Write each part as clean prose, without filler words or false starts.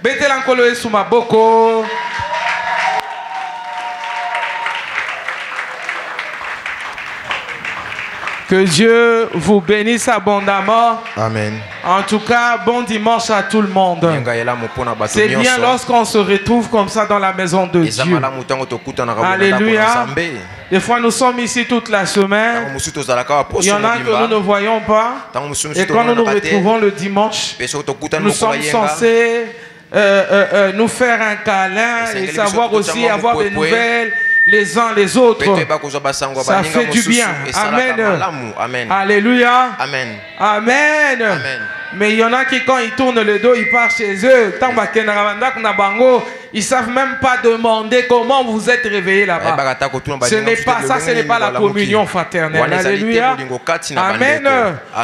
Betelankolo Sumaboko. Que Dieu vous bénisse abondamment. Amen. En tout cas, bon dimanche à tout le monde. C'est bien lorsqu'on se retrouve comme ça dans la maison de Dieu. Alléluia. Des fois, nous sommes ici toute la semaine. Il y en a que nous ne voyons pas. Et quand nous nous retrouvons le dimanche, nous sommes censés nous faire un câlin et savoir aussi avoir des nouvelles les uns les autres. Ça fait du bien. Amen. Alléluia. Amen. Amen. Amen. Mais il y en a qui, quand ils tournent le dos, ils partent chez eux. Ils ne savent même pas demander comment vous êtes réveillés là-bas. Ce n'est pas ça, ce n'est pas la communion fraternelle. Alléluia. Amen.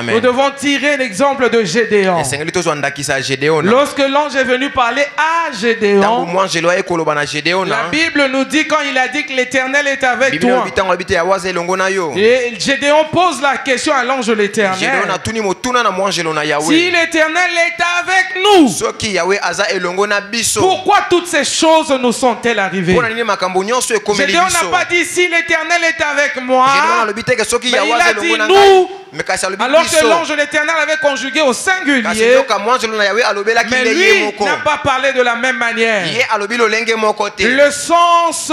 Nous devons tirer l'exemple de Gédéon. Lorsque l'ange est venu parler à Gédéon, la Bible nous dit, quand il a dit que l'Éternel est avec toi, et Gédéon pose la question à l'ange de l'Éternel. Si l'Éternel est avec nous, pourquoi toutes ces choses nous sont-elles arrivées? Gédéon n'a pas dit si l'Éternel est avec moi, mais il a dit nous. Alors que l'ange de l'Éternel avait conjugué au singulier, mais lui n'a pas parlé de la même manière. Le sens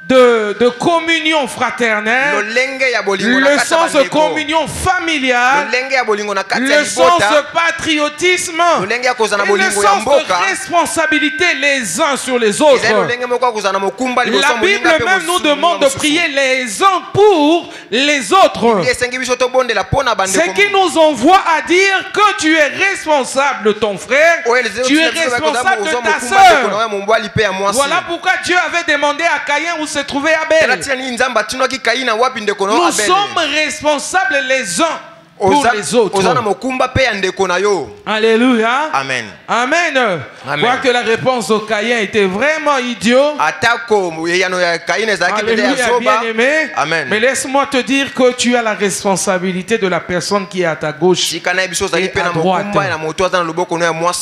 de communion fraternelle, le sens de communion familiale, le sens de patriotisme et le sens de responsabilité les uns sur les autres. La Bible même nous demande de prier les uns pour les autres. Ce qui nous envoie à dire que tu es responsable de ton frère, tu es responsable de ta soeur. Voilà pourquoi Dieu avait demandé à Caïn où se trouvait Abel. Nous sommes responsables les uns pour les autres. Alléluia. Amen. Amen. Quoi que la réponse au Caïn était vraiment idiot. Alléluia, bien aimé. Amen. Mais laisse-moi te dire que tu as la responsabilité de la personne qui est à ta gauche et à droite.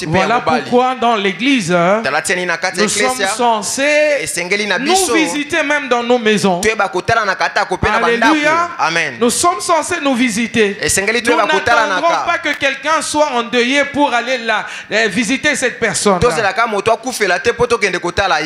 Voilà pourquoi dans l'église, nous sommes censés nous visiter même dans nos maisons. Alléluia. Amen. Nous sommes censés nous visiter. Nous n'attendrons pas que quelqu'un soit endeuillé pour aller là, visiter cette personne.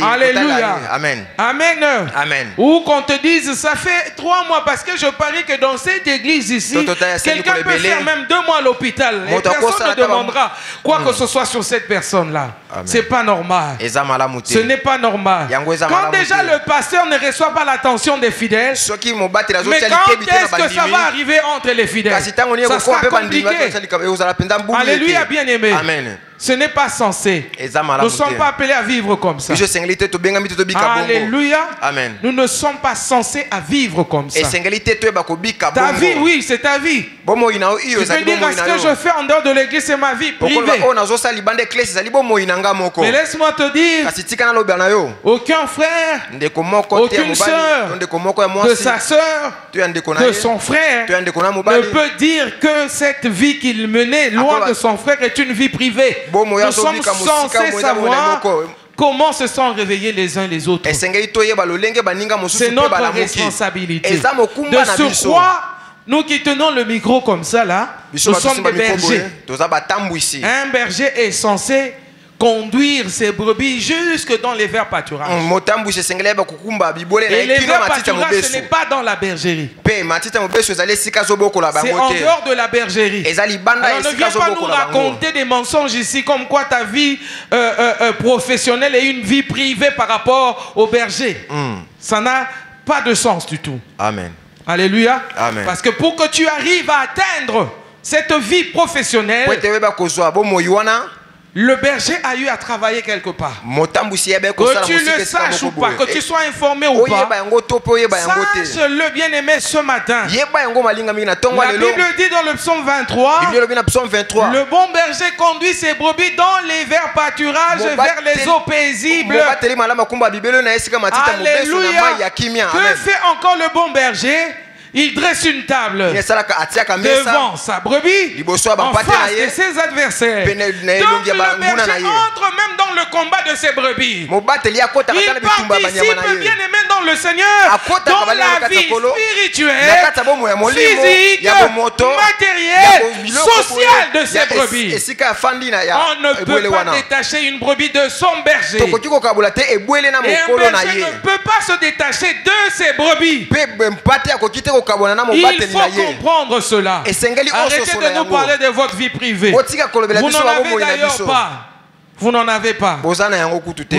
Alléluia. Amen. Amen. Amen. Ou qu'on te dise, ça fait 3 mois, parce que je parie que dans cette église ici, quelqu'un peut faire même 2 mois à l'hôpital. Et personne ne demandera quoi que ce soit sur cette personne-là. C'est pas normal. Ce n'est pas normal. Quand déjà le pasteur ne reçoit pas l'attention des fidèles, mais quand est-ce que ça va arriver entre les fidèles? Ça sera compliqué. Alléluia, bien aimé. Amen. Ce n'est pas censé. Nous ne sommes pas appelés à vivre comme ça. Alléluia. Amen. Nous ne sommes pas censés à vivre comme ça. Ta vie, oui, c'est ta vie. Je veux dire que ce que je fais en dehors de l'église, c'est ma vie privée. Mais laisse-moi te dire, aucun frère, aucune soeur, de sa soeur, de son frère, ne peut dire que cette vie qu'il menait loin de son frère est une vie privée. Nous sommes censés savoir comment se sont réveillés les uns les autres. C'est notre responsabilité. De surcroît, nous qui tenons le micro comme ça là, nous sommes des bergers. Un berger est censé conduire ses brebis jusque dans les verts pâturages. Et les verts pâturages, ce n'est pas dans la bergerie. C'est en dehors de la bergerie. Alors ne viens pas nous raconter des mensonges ici comme quoi ta vie professionnelle est une vie privée par rapport au berger. Ça n'a pas de sens du tout. Amen. Alléluia. Amen. Parce que pour que tu arrives à atteindre cette vie professionnelle, le berger a eu à travailler quelque part. Que tu le saches ou pas, que tu sois informé ou pas, sache-le bien aimé ce matin. La Bible dit dans le psaume 23, le bon berger conduit ses brebis dans les verts pâturages vers les eaux paisibles. Alléluia. Que fait encore le bon berger? Il dresse une table devant sa brebis en face de ses adversaires. Donc le berger entre même dans le combat de ses brebis. Il participe bien aimé dans le Seigneur, dans la vie spirituelle, physique, matérielle, sociale de ses brebis. On ne peut pas détacher une brebis de son berger. Et un berger ne peut pas se détacher de ses brebis. Il faut comprendre cela. Arrêtez de nous parler de votre vie privée. Vous n'en avez d'ailleurs pas. Vous n'en avez pas. Vous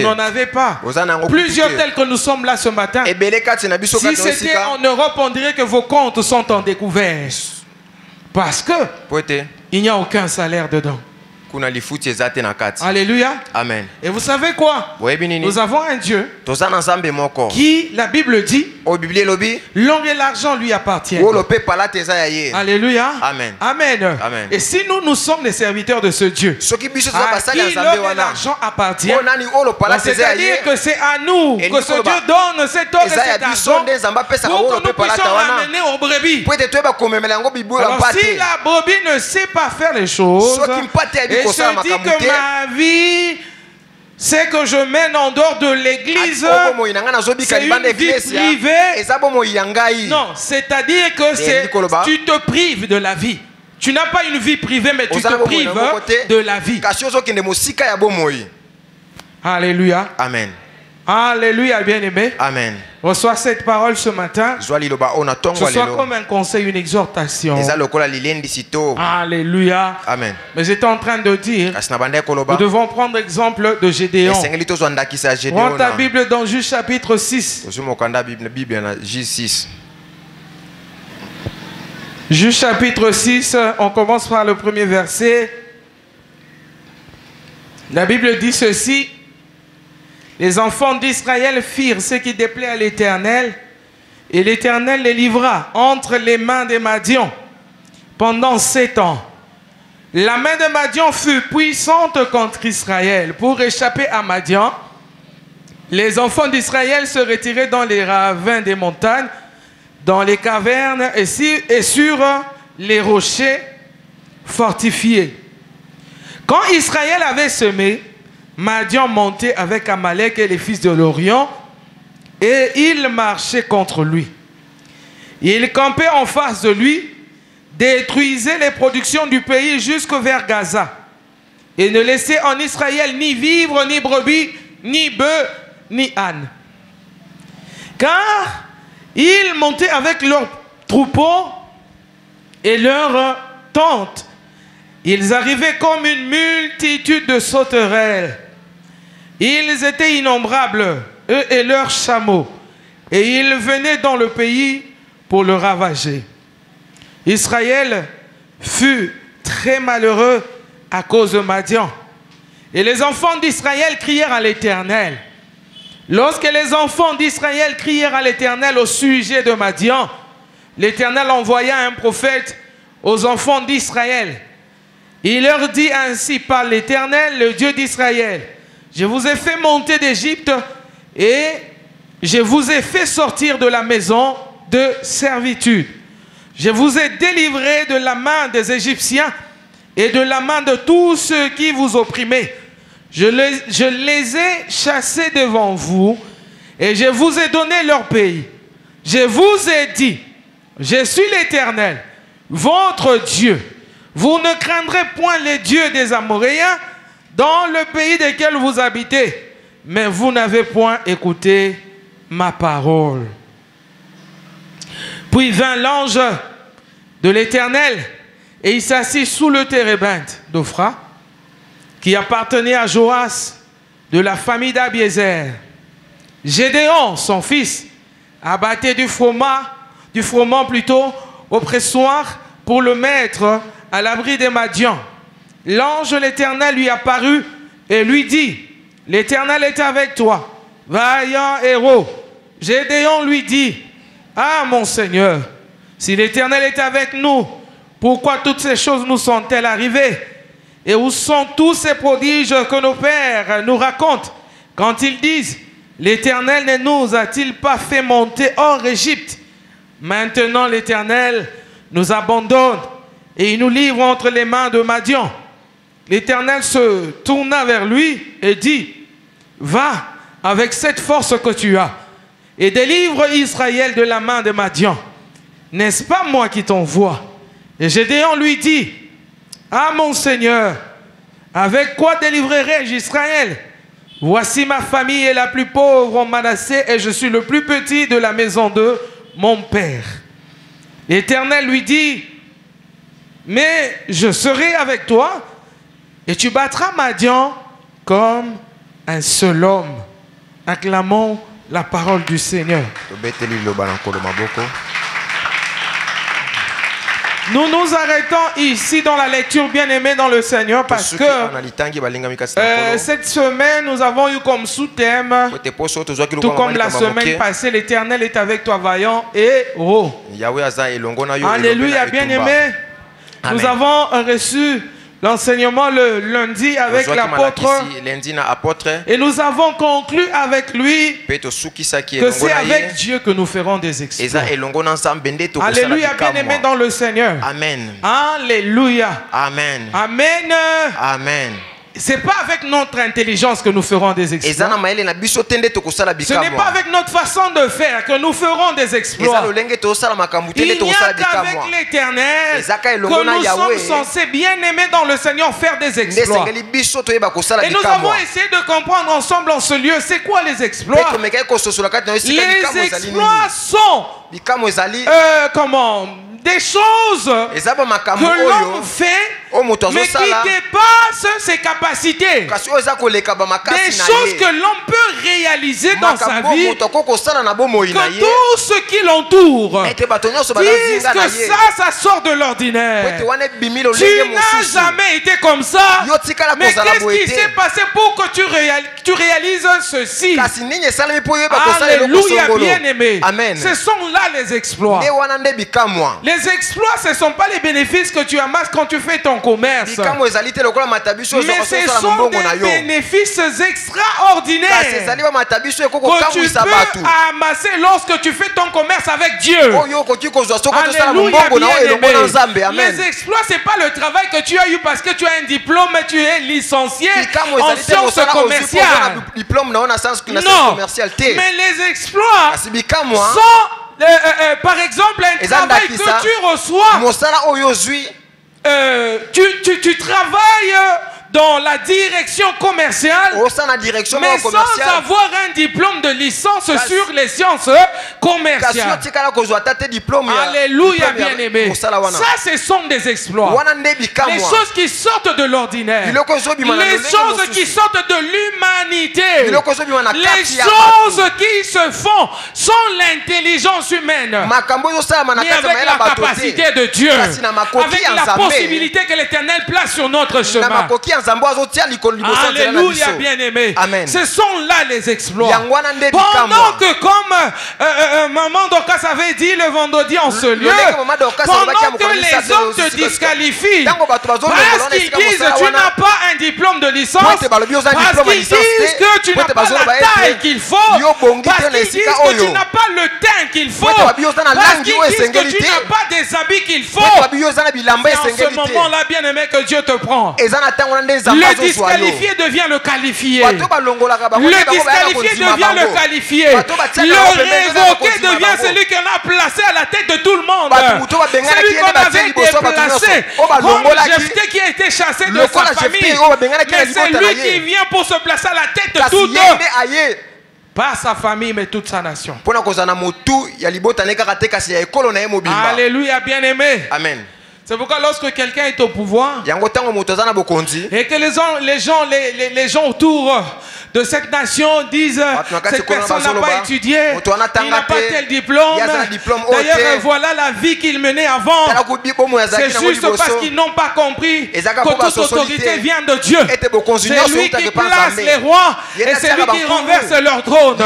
n'en avez pas. Plusieurs tels que nous sommes là ce matin. Si c'était en Europe, on dirait que vos comptes sont en découvert. Parce que il n'y a aucun salaire dedans. Alléluia. Amen. Et vous savez quoi? Nous avons un Dieu qui, la Bible dit, l'or et l'argent lui appartiennent. Alléluia. Amen. Amen. Amen. Et si nous sommes les serviteurs de ce Dieu, à qui l'or et l'argent appartiennent, c'est-à-dire que c'est à nous que ce Dieu donne cet or et cet argent pour que nous puissions ramener aux brebis. Alors si la brebis ne sait pas faire les choses, et je dis que ma vie, c'est que je mène en dehors de l'église, c'est une vie privée. Non, c'est-à-dire que tu te prives de la vie. Tu n'as pas une vie privée, mais tu te prives de la vie. Alléluia. Amen. Alléluia, bien-aimé. Amen. Reçois cette parole ce matin. Ce soit comme un conseil, une exhortation. Alléluia. Amen. Mais j'étais en train de dire, nous devons prendre exemple de Gédéon. Prends ta Bible dans Juge chapitre 6. Juge chapitre 6, on commence par le premier verset. La Bible dit ceci. Les enfants d'Israël firent ce qui déplaît à l'Éternel, et l'Éternel les livra entre les mains des Madians pendant 7 ans. La main de Madian fut puissante contre Israël. Pour échapper à Madian, les enfants d'Israël se retiraient dans les ravins des montagnes, dans les cavernes et sur les rochers fortifiés. Quand Israël avait semé, Madian montait avec Amalek et les fils de l'Orient, et il marchait contre lui. Il campait en face de lui, détruisait les productions du pays jusque vers Gaza, et ne laissait en Israël ni vivre, ni brebis, ni bœufs, ni ânes. Car ils montaient avec leurs troupeaux et leurs tentes. Ils arrivaient comme une multitude de sauterelles. Ils étaient innombrables, eux et leurs chameaux, et ils venaient dans le pays pour le ravager. Israël fut très malheureux à cause de Madian. Et les enfants d'Israël crièrent à l'Éternel. Lorsque les enfants d'Israël crièrent à l'Éternel au sujet de Madian, l'Éternel envoya un prophète aux enfants d'Israël. Il leur dit ainsi par l'Éternel, le Dieu d'Israël: je vous ai fait monter d'Égypte et je vous ai fait sortir de la maison de servitude. Je vous ai délivré de la main des Égyptiens et de la main de tous ceux qui vous opprimaient. Je les ai chassés devant vous et je vous ai donné leur pays. Je vous ai dit, je suis l'Éternel, votre Dieu. Vous ne craindrez point les dieux des Amoréens dans le pays desquels vous habitez, mais vous n'avez point écouté ma parole. Puis vint l'ange de l'Éternel et il s'assit sous le térébinthe d'Ophra, qui appartenait à Joas de la famille d'Abiézer. Gédéon, son fils, abattait du froment plutôt au pressoir pour le mettre à l'abri des Madians. l'ange de l'Éternel lui apparut et lui dit, l'Éternel est avec toi, vaillant héros. Gédéon lui dit, ah mon Seigneur, si l'Éternel est avec nous, pourquoi toutes ces choses nous sont-elles arrivées? Et où sont tous ces prodiges que nos pères nous racontent quand ils disent, l'Éternel ne nous a-t-il pas fait monter hors Égypte? Maintenant l'Éternel nous abandonne et il nous livre entre les mains de Madian. L'Éternel se tourna vers lui et dit, va avec cette force que tu as et délivre Israël de la main de Madian. N'est-ce pas moi qui t'envoie? Et Gédéon lui dit, ah mon Seigneur, avec quoi délivrerai-je Israël? Voici ma famille est la plus pauvre en Manassé et je suis le plus petit de la maison de mon père. L'Éternel lui dit, mais je serai avec toi et tu battras Madian comme un seul homme. Acclamons la parole du Seigneur. Nous nous arrêtons ici dans la lecture, bien-aimée dans le Seigneur, parce que cette semaine, nous avons eu comme sous-thème, tout comme la semaine passée, l'Éternel est avec toi, vaillant et héros. Alléluia, bien-aimé. Nous avons reçu l'enseignement le lundi avec l'apôtre et nous avons conclu avec lui que c'est avec Dieu que nous ferons des exploits. Alléluia, bien-aimé dans le Seigneur. Amen. Alléluia. Amen. Amen. Amen. C'est pas avec notre intelligence que nous ferons des exploits. Ce n'est pas avec notre façon de faire que nous ferons des exploits. Il n'y a qu'avec l'Éternel que nous sommes censés, bien aimés dans le Seigneur, faire des exploits. Et nous avons essayé de comprendre ensemble en ce lieu, c'est quoi les exploits? Les exploits sont des choses que l'homme fait mais qui dépassent ses capacités. Des choses que l'homme peut réaliser dans sa vie, que tout ce qui l'entoure disent que ça sort de l'ordinaire. Tu n'as jamais été comme ça, mais qu'est-ce qui s'est passé pour que tu réalises ceci? Alléluia, bien-aimé. Ce sont là les exploits. Les exploits, ce ne sont pas les bénéfices que tu amasses quand tu fais ton commerce. Mais ce sont des bénéfices extraordinaires que tu peux amasser lorsque tu fais ton commerce avec Dieu. Alléluia, bien-aimé. Les exploits, ce n'est pas le travail que tu as eu parce que tu as un diplôme et tu es licencié en sciences commerciales. Non, mais les exploits sont par exemple un travail que tu reçois. Tu travailles dans la direction commerciale, mais sans avoir un diplôme de licence sur les sciences commerciales. Alléluia, bien-aimé. Ça, ce sont des exploits. Les choses qui sortent de l'ordinaire. Les choses qui sortent de l'humanité. Les choses qui se font sans l'intelligence humaine, mais avec la capacité de Dieu, avec la possibilité que l'Éternel place sur notre chemin. Alléluia, bien-aimé. Ce sont là les exploits. Pendant que, comme Maman Dorcas avait dit le vendredi en ce lieu, pendant que les hommes te disqualifient parce qu'ils disent tu n'as pas un diplôme de licence, parce qu'ils disent que tu n'as pas la taille qu'il faut, parce qu'ils disent que tu n'as pas le teint qu'il faut, parce qu'ils disent que tu n'as pas des habits qu'il faut, c'est en ce moment-là, bien-aimé, que Dieu te prend. Le disqualifié devient le qualifié. Le disqualifié devient le qualifié. Le révoqué devient celui qu'on a placé à la tête de tout le monde. Celui qu'on avait déplacé. Comme Jephthé qui a été chassé de sa famille. Mais c'est lui qui vient pour se placer à la tête de tout. Pas sa famille, mais toute sa nation. Alléluia, bien-aimé. Amen. C'est pourquoi lorsque quelqu'un est au pouvoir et que les gens autour de cette nation disent cette personne n'a pas étudié, il n'a pas tel diplôme. D'ailleurs, voilà la vie qu'il menait avant. C'est juste parce qu'ils n'ont pas compris que toute autorité vient de Dieu. C'est lui qui place les rois et c'est lui qui renverse leur trône.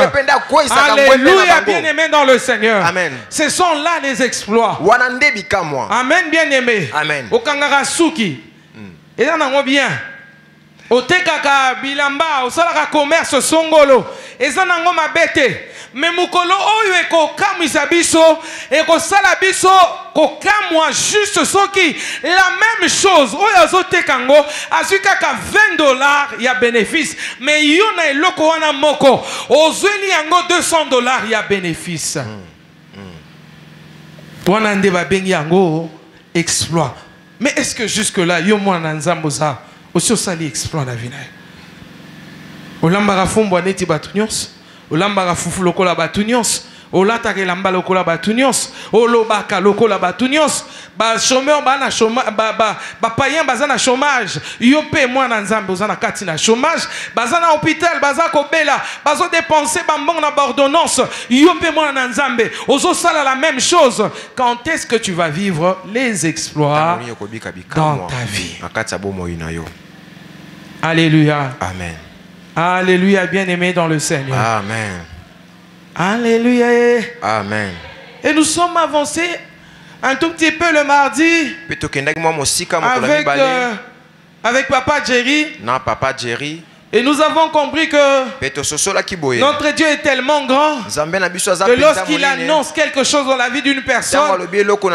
Alléluia, bien-aimé dans le Seigneur. Amen. Ce sont là les exploits. Amen, bien-aimé. Amen. Okangaka suki. Et là, on bien. Otekaka bilamba, osalaka commerce songolo. Et ça, on m'a bête. Mais mukolo oyo ekokamwisa biso ekosala biso kokamwa juste soki la même chose oyo azoteka ngo azwi kaka $20 ya bénéfice mais yo na eloko wana moko ozweli yango $200 ya bénéfice. Wana nde babengi yango exploit. Mais est-ce que jusque là yo mwana nzambo za aussi osali exploit na vina olambaka fombo neti batu nyonso olambaka fufu lokola batu nyonso olataka elamba lokola batu nyonso olobaka lokola batu nyonso bachômeur bana chômage bapayen baza na chômage yo mpe mwana nzambe oza na kati na chômage baza na hôpital baza kobela bazodepense bambongo na baordonnance yo mpe mwana nzambe ozosala la même chose. Quand est-ce que tu vas vivre les exploits dans ta vie? Alléluia. Amen. Alléluia, bien-aimé dans le Seigneur. Amen. Alléluia. Amen. Et nous sommes avancés un tout petit peu le mardi avec Papa Jerry. Non, Papa Jerry. Et nous avons compris que notre Dieu est tellement grand que lorsqu'il annonce quelque chose dans la vie d'une personne,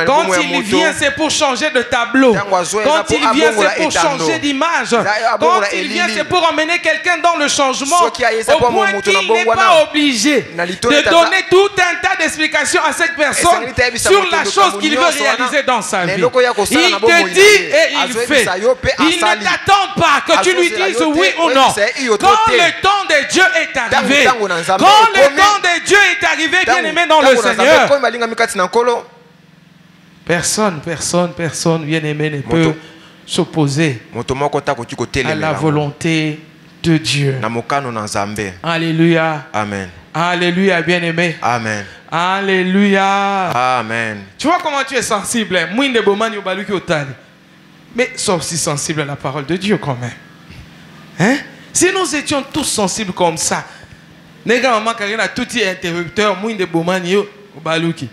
quand il vient, c'est pour changer de tableau. Quand il vient, c'est pour changer d'image. Quand il vient, c'est pour emmener quelqu'un dans le changement. Au point qu'il n'est pas obligé de donner tout un tas d'explications à cette personne sur la chose qu'il veut réaliser dans sa vie. Il te dit et il fait. Il ne t'attend pas que tu lui dises oui ou non. Quand le temps de Dieu est arrivé, quand le temps de Dieu est arrivé, bien-aimé dans le Seigneur, personne, bien-aimé, ne peut s'opposer à la volonté de Dieu. Alléluia. Amen. Alléluia, bien-aimé. Amen. Alléluia. Amen. Tu vois comment tu es sensible. Mais sois aussi sensible à la parole de Dieu quand même. Hein? Si nous étions tous sensibles comme ça, nega maman karina touti interrupteur mwinde bomani yo baluki.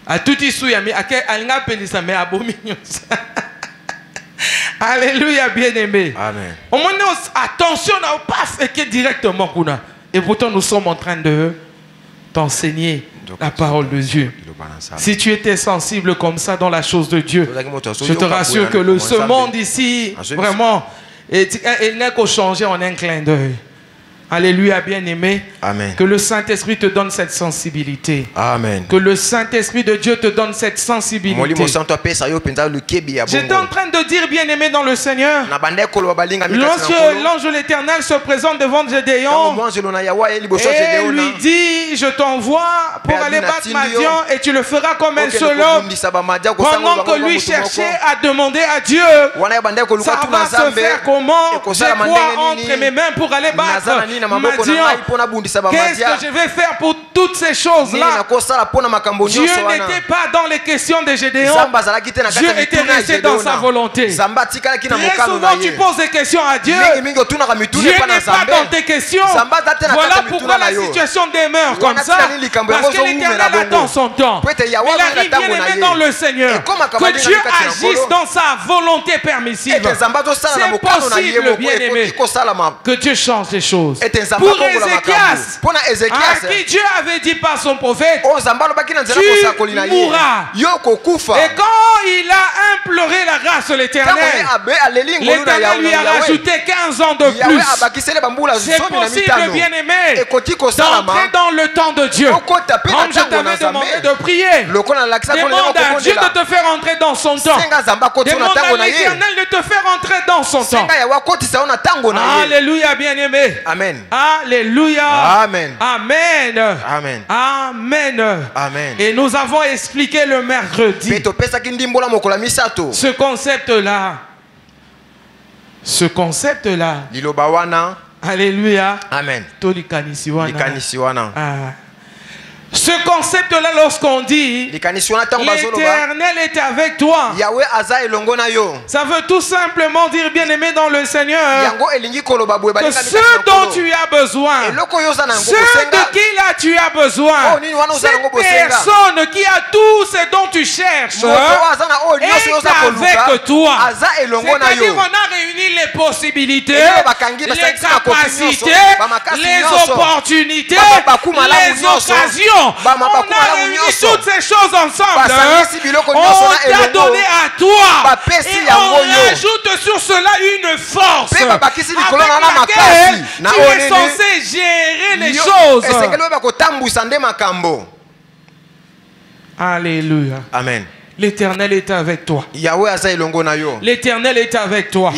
A touti souyami ake alinga pelisa me abomi. Alléluia, bien-aimé. Amen. Au moins attention à pas faire directement kuna. Et pourtant nous sommes en train de t'enseigner la parole de Dieu. Si tu étais sensible comme ça dans la chose de Dieu, je te rassure que ce monde ici vraiment il n'est qu'au changer en un clin d'œil. Alléluia, bien-aimé. Amen. Que le Saint-Esprit te donne cette sensibilité. Amen. Que le Saint-Esprit de Dieu te donne cette sensibilité. J'étais en train de dire, bien-aimé dans le Seigneur, lorsque l'ange de l'Éternel se présente devant Gédéon et lui dit, je t'envoie pour aller battre Madian et tu le feras comme un seul homme. Pendant que lui cherchait à demander à Dieu, ça va se faire comment? J'ai quoi entre mes mains pour aller battre Madian? Qu'est-ce que je vais faire pour toutes ces choses-là? Dieu n'était pas dans les questions de Gédéon. Dieu était resté dans sa volonté. Très souvent tu poses des questions à Dieu. Dieu n'est pas dans tes questions. Voilà pourquoi la situation demeure comme ça. Parce que l'Éternel attend son temps. Il arrive bien aimé dans le Seigneur. Que Dieu agisse dans sa volonté permissive. C'est possible, bien aimé, que Dieu change les choses. Pour Ézéchias, à qui Dieu avait dit par son prophète, tu mourras. Et quand il a imploré la grâce de l'Éternel, l'Éternel lui a rajouté 15 ans de plus. C'est possible, bien aimé, d'entrer dans le temps de Dieu. Comme je t'avais demandé de prier, demande à Dieu de te faire entrer dans son temps. Demande à l'Éternel de te faire entrer dans son temps. Alléluia, bien aimé. Amen. Alléluia. Amen. Amen. Amen. Amen. Amen. Et nous avons expliqué le mercredi ce concept-là. Ce concept-là. Alléluia. Amen. Ce concept-là, lorsqu'on dit l'Éternel est avec toi, ça veut tout simplement dire, bien-aimé dans le Seigneur, que ce dont tu as besoin, ce de qui là tu as besoin, cette personne qui a tout ce dont tu cherches est avec toi. C'est-à-dire qu'on a réuni les possibilités, les capacités, les opportunités, les occasions. On a réuni toutes ces choses ensemble. On t'a donné à toi. Et on rajoute sur cela une force avec laquelle tu es censé gérer les choses. Alléluia. Amen. L'Éternel est avec toi. L'Éternel est avec toi.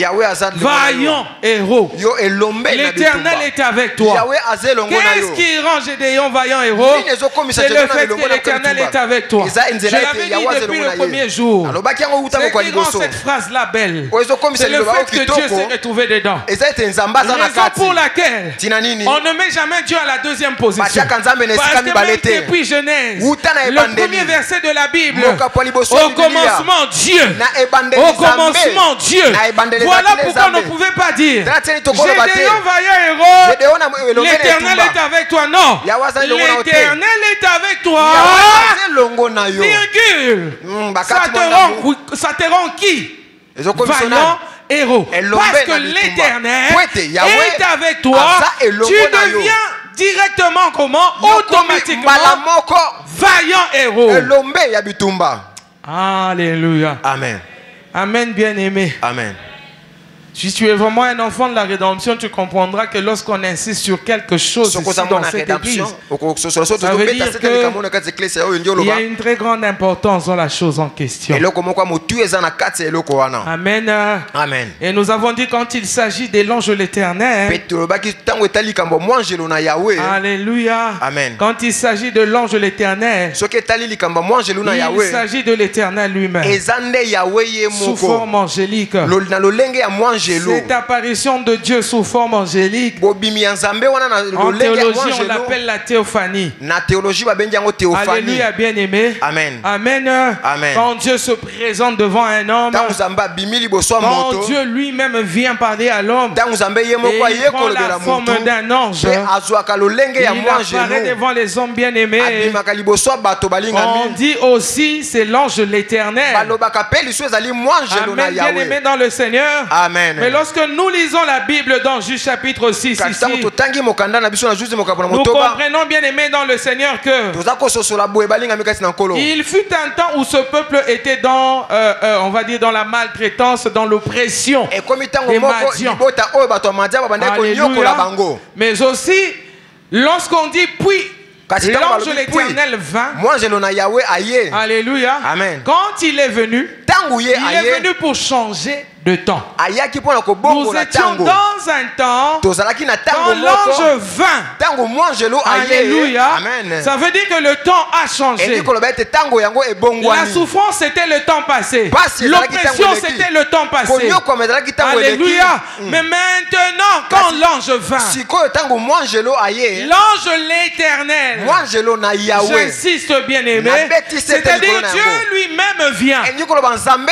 Vaillant héros. L'Éternel est avec toi. Qu'est-ce qui rend Gédéon vaillant héros? C'est le fait que l'Éternel est avec toi. Je l'avais dit depuis le premier jour. C'est qui rend cette phrase-là belle. C'est le fait que Dieu s'est retrouvé dedans. Raison pour laquelle on ne met jamais Dieu à la deuxième position. Parce que même depuis Genèse, le premier verset de la Bible, au commencement Dieu. Au commencement Dieu. Voilà pourquoi on ne pouvait pas dire Gédéon vaillant héros, l'Éternel est avec toi. Non. L'Éternel est avec toi. Virgule. Ça te rend qui? Vaillant héros. Parce que l'Éternel est avec toi. Tu deviens directement comment? Automatiquement vaillant héros. Alléluia. Amen. Amen, bien-aimé. Amen. Si tu es vraiment un enfant de la rédemption, tu comprendras que lorsqu'on insiste sur quelque chose ici dans cette église, ça veut dire qu'il y a une très grande importance dans la chose en question. Amen. Amen. Et nous avons dit quand il s'agit de l'ange de l'Éternel, alléluia. Amen. Quand il s'agit de l'ange de l'Éternel, il s'agit de l'Éternel lui-même sous forme angélique. Cette apparition de Dieu sous forme angélique, en théologie on l'appelle la théophanie. Alléluia, bien-aimé. Amen. Amen. Amen. Quand Dieu se présente devant un homme, quand Dieu lui-même vient parler à l'homme, il prend la forme d'un ange, il apparaît devant les hommes bien-aimés. On dit aussi c'est l'ange de l'Éternel. Amen, bien-aimé dans le Seigneur. Amen. Mais lorsque nous lisons la Bible dans Juge chapitre 6 ici, nous comprenons bien aimé dans le Seigneur que il fut un temps où ce peuple était dans, on va dire, dans la maltraitance, dans l'oppression des Madians. Alléluia. Mais aussi, lorsqu'on dit puis l'ange de l'Éternel vint. Alléluia. Amen. Quand il est venu pour changer de temps. Nous étions dans un temps quand l'ange vint. Alléluia. Amen. Ça veut dire que le temps a changé. La souffrance c'était le temps passé. L'oppression c'était le temps passé. Alléluia. Mais maintenant quand l'ange vint, l'ange l'Éternel, j'insiste bien aimé, c'est-à-dire Dieu lui-même vient.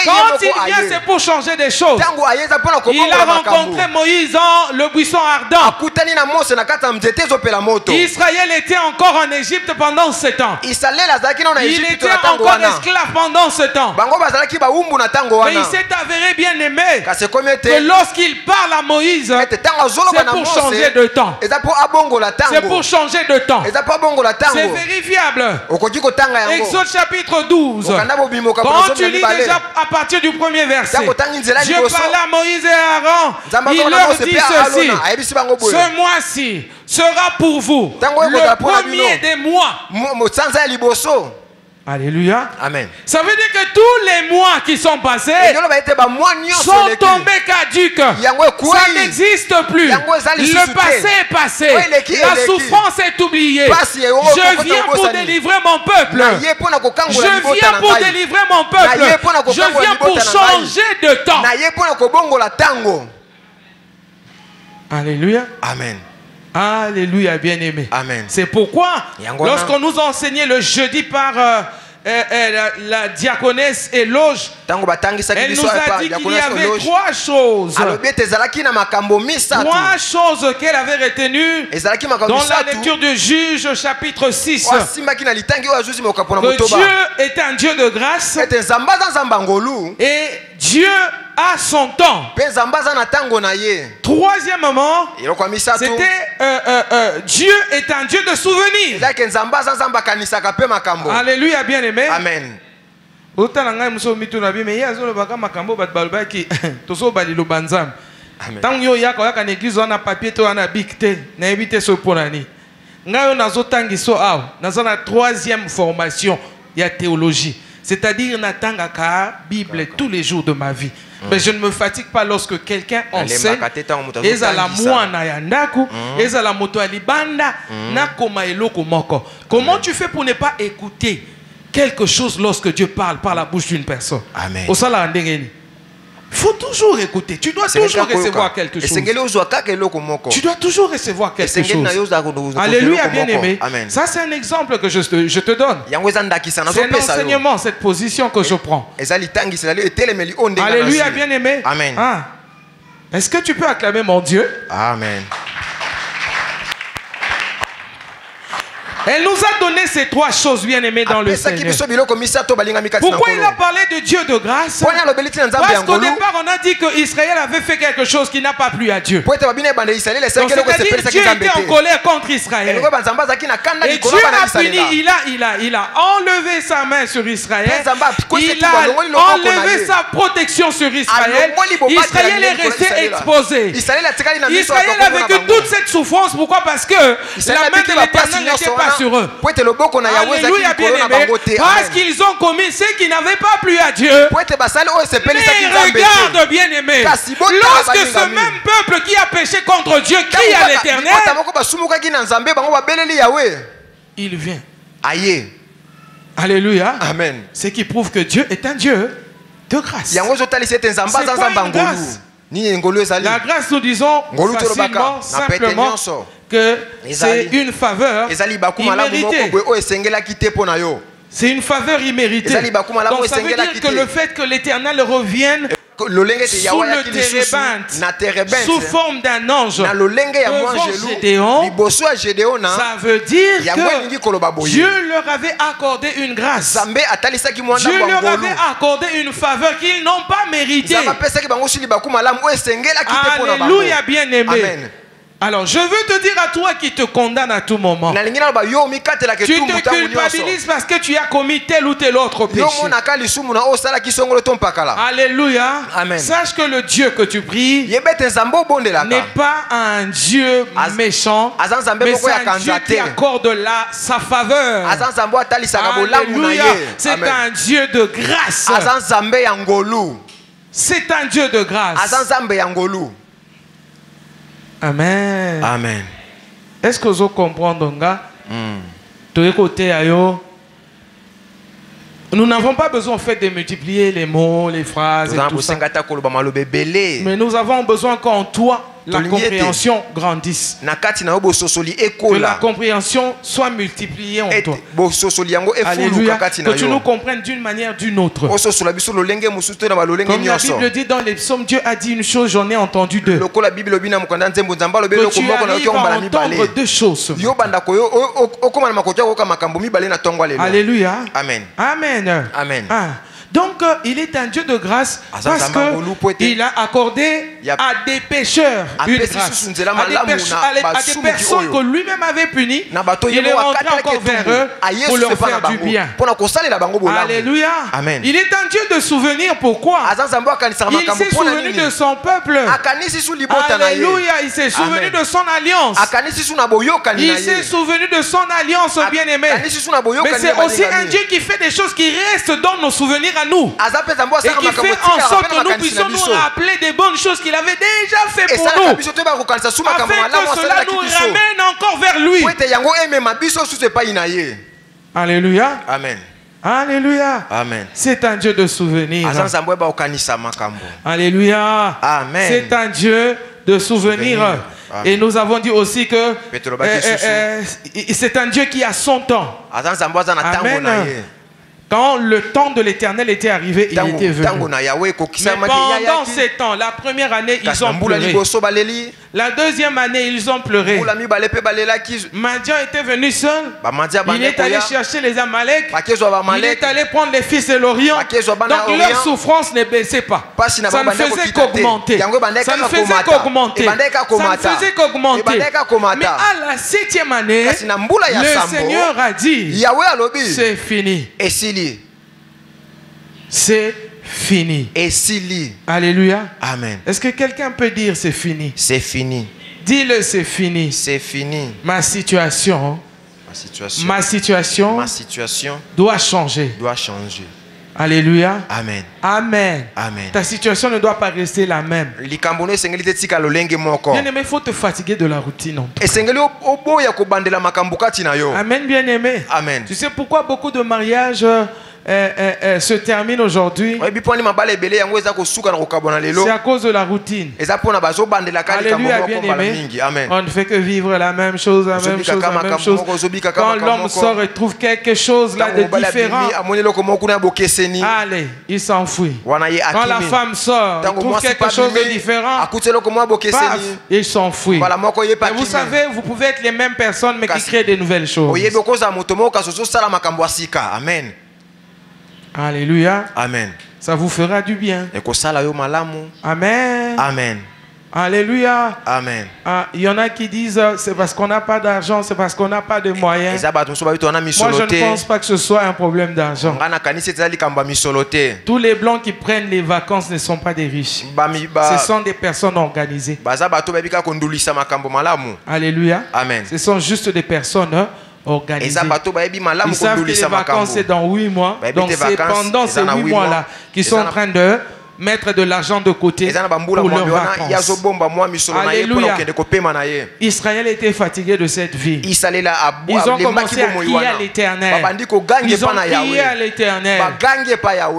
Quand il vient c'est pour changer des choses. Il a rencontré Moïse dans le buisson ardent. Israël était encore en Égypte pendant 7 ans. Il était encore esclave pendant 7 ans. Mais il s'est avéré bien aimé que lorsqu'il parle à Moïse, c'est pour changer de temps. C'est pour changer de temps. C'est vérifiable. Exode chapitre 12. Quand tu lis déjà à partir du premier verset, Dieu parle à Moïse et à Aaron. Il leur dit ceci: ce mois-ci sera pour vous le premier des mois. Alléluia. Amen. Ça veut dire que tous les mois qui sont passés sont tombés caduques. Ça n'existe plus. Le passé est passé. La souffrance est oubliée. Je viens pour délivrer mon peuple. Je viens pour délivrer mon peuple. Je viens pour changer de temps. Alléluia. Amen. Alléluia, bien-aimé. Amen. C'est pourquoi, lorsqu'on nous a enseigné le jeudi par la diaconesse Éloge, elle nous a dit qu'il y avait trois choses. Trois choses qu'elle avait retenues dans la lecture de Juge chapitre 6. Que Dieu est un Dieu de grâce et Dieu a son temps. Troisièmement, c'était Dieu est un Dieu de souvenirs. Alléluia, bien aimé. Amen. Troisième formation, il y a théologie. C'est-à-dire, natangaka Bible tous les jours de ma vie. Mais je ne me fatigue pas lorsque quelqu'un enseigne. Comment tu fais pour ne pas écouter quelque chose lorsque Dieu parle par la bouche d'une personne? Amen. Il faut toujours écouter. Tu dois toujours recevoir quelque chose. Tu dois toujours recevoir quelque chose. Alléluia, bien-aimé. Ça, c'est un exemple que je te donne. C'est un enseignement, cette position que je prends. Alléluia, bien-aimé. Amen. Ah. Est-ce que tu peux acclamer mon Dieu? Amen. Elle nous a donné ces trois choses bien aimées dans le Seigneur. Pourquoi il a parlé de Dieu de grâce? Parce qu'au départ on a dit que Israël avait fait quelque chose qui n'a pas plu à Dieu. C'est-à-dire Dieu était en colère contre Israël. Et Dieu a puni, il a enlevé sa main sur Israël. Il a enlevé sa protection sur Israël. Israël est resté exposé. Israël a vécu toute cette souffrance. Pourquoi? Parce que la main de l'Éternel n'était pas sur eux. Alléluia, bien-aimé. Parce qu'ils ont commis ce qui n'avait pas plu à Dieu. Mais regarde, bien-aimé, lorsque ce même peuple qui a péché contre Dieu crie à l'Éternel, il vient. Alléluia. Amen. Ce qui prouve que Dieu est un Dieu de grâce. C'est pas une grâce. La grâce, nous disons facilement, simplement, que c'est une faveur imméritée. C'est une faveur imméritée. Donc ça veut dire que le fait que l'Éternel revienne sous le térébinthe, sous forme d'un ange, devant Gédéon, ça veut dire que Dieu leur avait accordé une grâce. Dieu leur avait accordé une faveur qu'ils n'ont pas méritée. Alléluia, bien-aimé. Alors, je veux te dire à toi qui te condamne à tout moment. Tu te culpabilises parce que tu as commis tel ou tel autre péché. Alléluia. Amen. Sache que le Dieu que tu pries n'est pas un Dieu méchant, mais c'est un Dieu qui accorde sa faveur. Alléluia. C'est un Dieu de grâce. C'est un Dieu de grâce. Amen. Amen. Est-ce que vous comprenez? Nous n'avons pas besoin en fait de multiplier les mots, les phrases et tout ça. Mais nous avons besoin qu'en toi la compréhension grandisse. Que la compréhension soit multipliée en toi. Alléluia. Que tu nous comprennes d'une manière ou d'une autre. Comme la Bible dit dans les psaumes, Dieu a dit une chose, j'en ai entendu deux. Que tu arrives à entendre deux choses. Alléluia. Amen. Amen. Amen. Ah. Donc il est un Dieu de grâce parce qu'il a accordé à des pécheurs une grâce, à des personnes que lui-même avait punies. Il est rentré encore vers eux pour leur faire du bien. Alléluia. Amen. Il est un Dieu de souvenir. Pourquoi? Il s'est souvenu de son peuple. Alléluia. Il s'est souvenu de son alliance. Il s'est souvenu de son alliance, bien-aimé. Mais c'est aussi un Dieu qui fait des choses qui restent dans nos souvenirs à nous. Et qui fait en sorte que nous puissions nous rappeler des bonnes choses qu'il avait déjà fait pour nous. Afin que cela nous ramène encore vers lui. Alléluia. Amen. Alléluia. Amen. C'est un Dieu de souvenirs. Alléluia. Amen. C'est un Dieu de souvenirs. Et nous avons dit aussi que c'est un Dieu qui a son temps. Amen. Quand le temps de l'Éternel était arrivé, il était venu. Mais pendant ces temps, la première année, ils ont pleuré. La deuxième année, ils ont pleuré. Madian était venu seul. Il est allé chercher les Amalek. Il est allé prendre les fils de l'Orient. Donc leur souffrance ne baissait pas. Ça ne faisait qu'augmenter. Ça ne faisait qu'augmenter. Ça ne faisait qu'augmenter. Mais à la 7e année, le Seigneur a dit, c'est fini. C'est fini. Alléluia. Amen. Est-ce que quelqu'un peut dire c'est fini? C'est fini. Dis-le, c'est fini. C'est fini. Ma situation doit changer. Alléluia. Amen. Amen. Amen. Ta situation ne doit pas rester la même. Bien-aimé, il faut te fatiguer de la routine. Amen, bien-aimé. Amen. Tu sais pourquoi beaucoup de mariages se terminent aujourd'hui? C'est à cause de la routine. Alléluia, bien-aimé. On ne fait que vivre la même chose, la même chose, la même chose. Quand l'homme sort et trouve quelque chose là de différent, allez, il s'enfuit. Quand la femme sort et trouve quelque chose de différent, paf, il s'enfuit. Et vous savez, vous pouvez être les mêmes personnes mais qui créent de nouvelles choses. Amen. Alléluia. Amen. Ça vous fera du bien. Amen. Amen. Alléluia. Amen. Il y en a qui disent c'est parce qu'on n'a pas d'argent, c'est parce qu'on n'a pas de moyens. Moi, je ne pense pas que ce soit un problème d'argent. Tous les blancs qui prennent les vacances ne sont pas des riches. Ce sont des personnes organisées. Alléluia. Amen. Ce sont juste des personnes organisés. Ils savent que les vacances c'est dans 8 mois. Donc c'est pendant ces 8 mois-là qu'ils sont en train de mettre de l'argent de côté pour leurs vacances. Alléluia. Israël était fatigué de cette vie. Ils ont commencé à crier à l'Éternel. Ils ont crié à l'Éternel.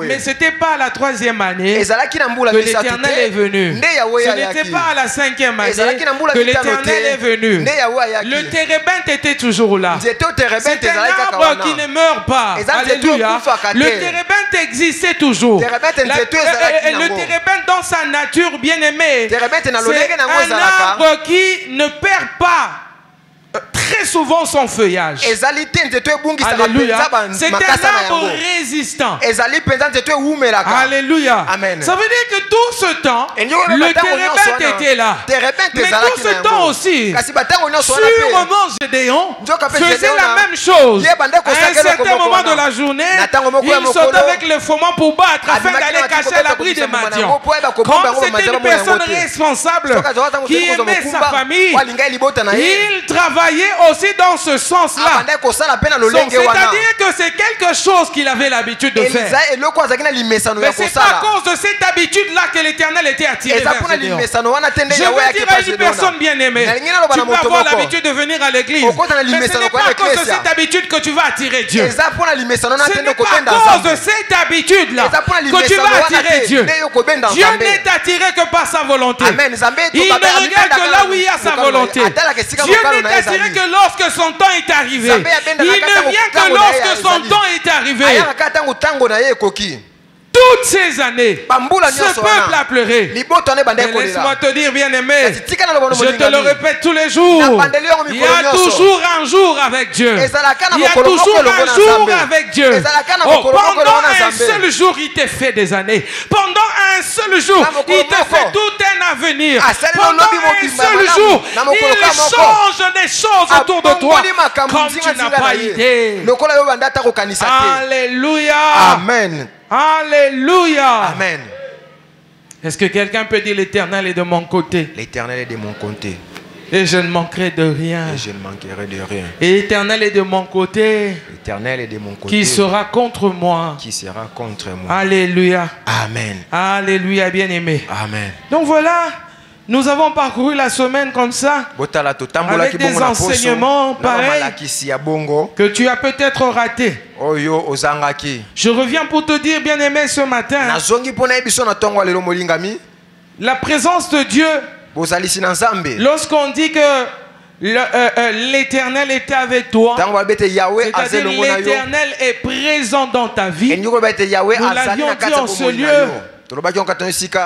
Mais ce n'était pas à la 3e année que l'Éternel est venu. Ce n'était pas à la 5e année que l'Éternel est venu. Le térébinthe était toujours là. C'est un arbre qui ne meurt pas. Alléluia. Le térébinthe existait toujours. Le térébinthe dans sa nature bien-aimée, c'est un arbre qui ne perd pas très souvent son feuillage. Alléluia. C'est un arbre résistant. Alléluia. Amen. Ça veut dire que tout ce temps, le térébinthe était là. Mais tout ce temps aussi, sûrement Gédéon faisait la même chose. À un certain moment de la journée, il sautait avec le froment pour battre afin d'aller cacher à l'abri des Madians. Comme c'était une personne responsable qui aimait sa famille, il travaillait aussi dans ce sens-là. C'est-à-dire que c'est quelque chose qu'il avait l'habitude de faire. Mais c'est pas à cause de cette habitude-là que l'Éternel était attiré vers Gédéon. Je veux dire à une personne bien-aimée, tu peux avoir l'habitude de venir à l'église, mais ce n'est pas à cause de cette habitude que tu vas attirer Dieu. Ce n'est pas à cause de cette habitude-là que tu vas attirer Dieu. Dieu n'est attiré que par sa volonté. Il ne regarde que là où il y a sa volonté. Dieu n'est attiré que lorsque son temps est arrivé. Il ne vient que lorsque son temps est arrivé. toutes ces années, ce peuple a pleuré. Laisse-moi te dire, bien-aimé, je te le répète tous les jours, il y a toujours un jour avec Dieu. Il y a toujours un jour avec Dieu. Oh, pendant un seul jour, il t'a fait des années. Pendant un seul jour, il te fait tout un avenir. Pendant un seul jour, il change des choses autour de toi comme tu n'as pas idée. Alléluia. Amen. Alléluia. Amen. Est-ce que quelqu'un peut dire l'Éternel est de mon côté? L'Éternel est de mon côté. Et je ne manquerai de rien. Et je ne manquerai de rien. Et l'Éternel est de mon côté. L'Éternel est de mon côté. Qui sera contre moi? Qui sera contre moi? Alléluia. Amen. Alléluia, bien-aimé. Amen. Donc voilà, nous avons parcouru la semaine comme ça, avec des enseignements pareils que tu as peut-être ratés. Je reviens pour te dire, bien-aimé, ce matin, la présence de Dieu, lorsqu'on dit que l'Éternel était avec toi, c'est-à-dire l'Éternel est présent dans ta vie. Nous l'avions dit en ce lieu.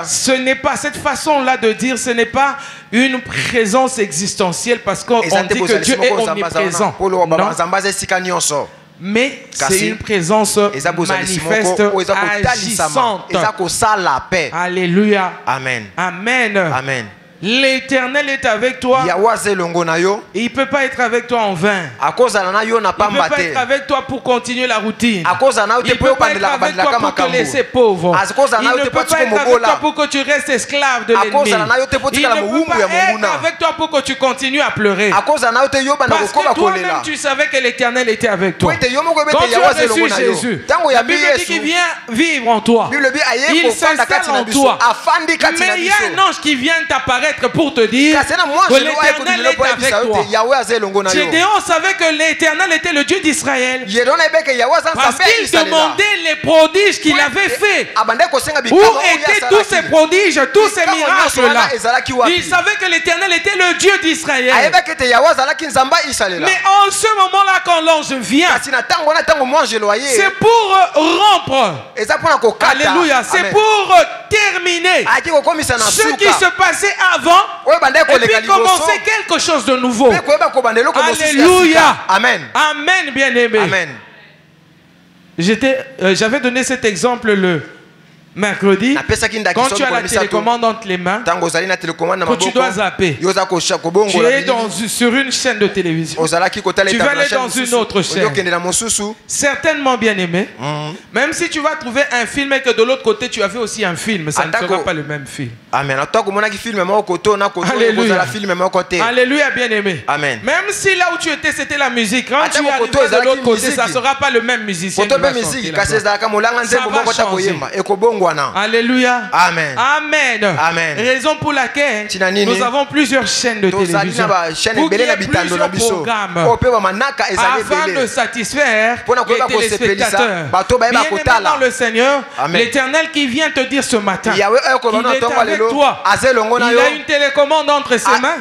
Ce n'est pas cette façon-là de dire, ce n'est pas une présence existentielle parce qu'on dit que Dieu est omniprésent. Non. Mais c'est une présence manifeste, agissante. Alléluia. Amen. Amen. Amen. L'Éternel est avec toi. Il ne peut pas être avec toi en vain. Il ne peut pas être avec toi pour continuer la routine. Il ne peut pas être avec toi pour te laisser pauvre. Il ne peut pas être avec toi pour que tu restes esclave de l'ennemi. Il ne peut pas être avec toi pour que tu continues à pleurer. Parce que toi-même tu savais que l'Éternel était avec toi. Quand tu as reçu Jésus, la Bible dit qu'il vient vivre en toi. Il s'installe en toi. Mais il y a un ange qui vient t'apparaître pour te dire que l'Éternel est avec toi. Gédéon savait que l'Éternel était le Dieu d'Israël parce qu'il demandait les prodiges qu'il avait fait. Où étaient tous ces prodiges, tous ces miracles-là? Il savait que l'Éternel était le Dieu d'Israël. Mais en ce moment-là, quand l'ange vient, c'est pour rompre. Alléluia. C'est pour terminer ce qui se passait avant et puis commencer quelque chose de nouveau. Alléluia. Amen. Amen, bien-aimé. Amen. J'avais donné cet exemple le mercredi. Quand tu as la télécommande entre les mains, que tu dois zapper, tu es sur une chaîne de télévision, tu vas aller dans une autre chaîne. Certainement, bien aimé, même si tu vas trouver un film et que de l'autre côté tu as fait aussi un film, ça ne sera pas le même film. Amen. Alléluia. Alléluia, bien aimé. Amen. Même si là où tu étais c'était la musique, quand tu arrives de l'autre côté, ça ne sera pas le même musicien qui va chanter là-bas. Ça va changer. Alléluia. Amen. Amen. Amen. Raison pour laquelle nous avons plusieurs chaînes de télévision pour qu'il y ait plusieurs programmes afin de satisfaire les téléspectateurs. Bien-aimé dans le Seigneur, l'Éternel qui vient te dire ce matin qu'il est avec toi. Il a une télécommande entre ses mains.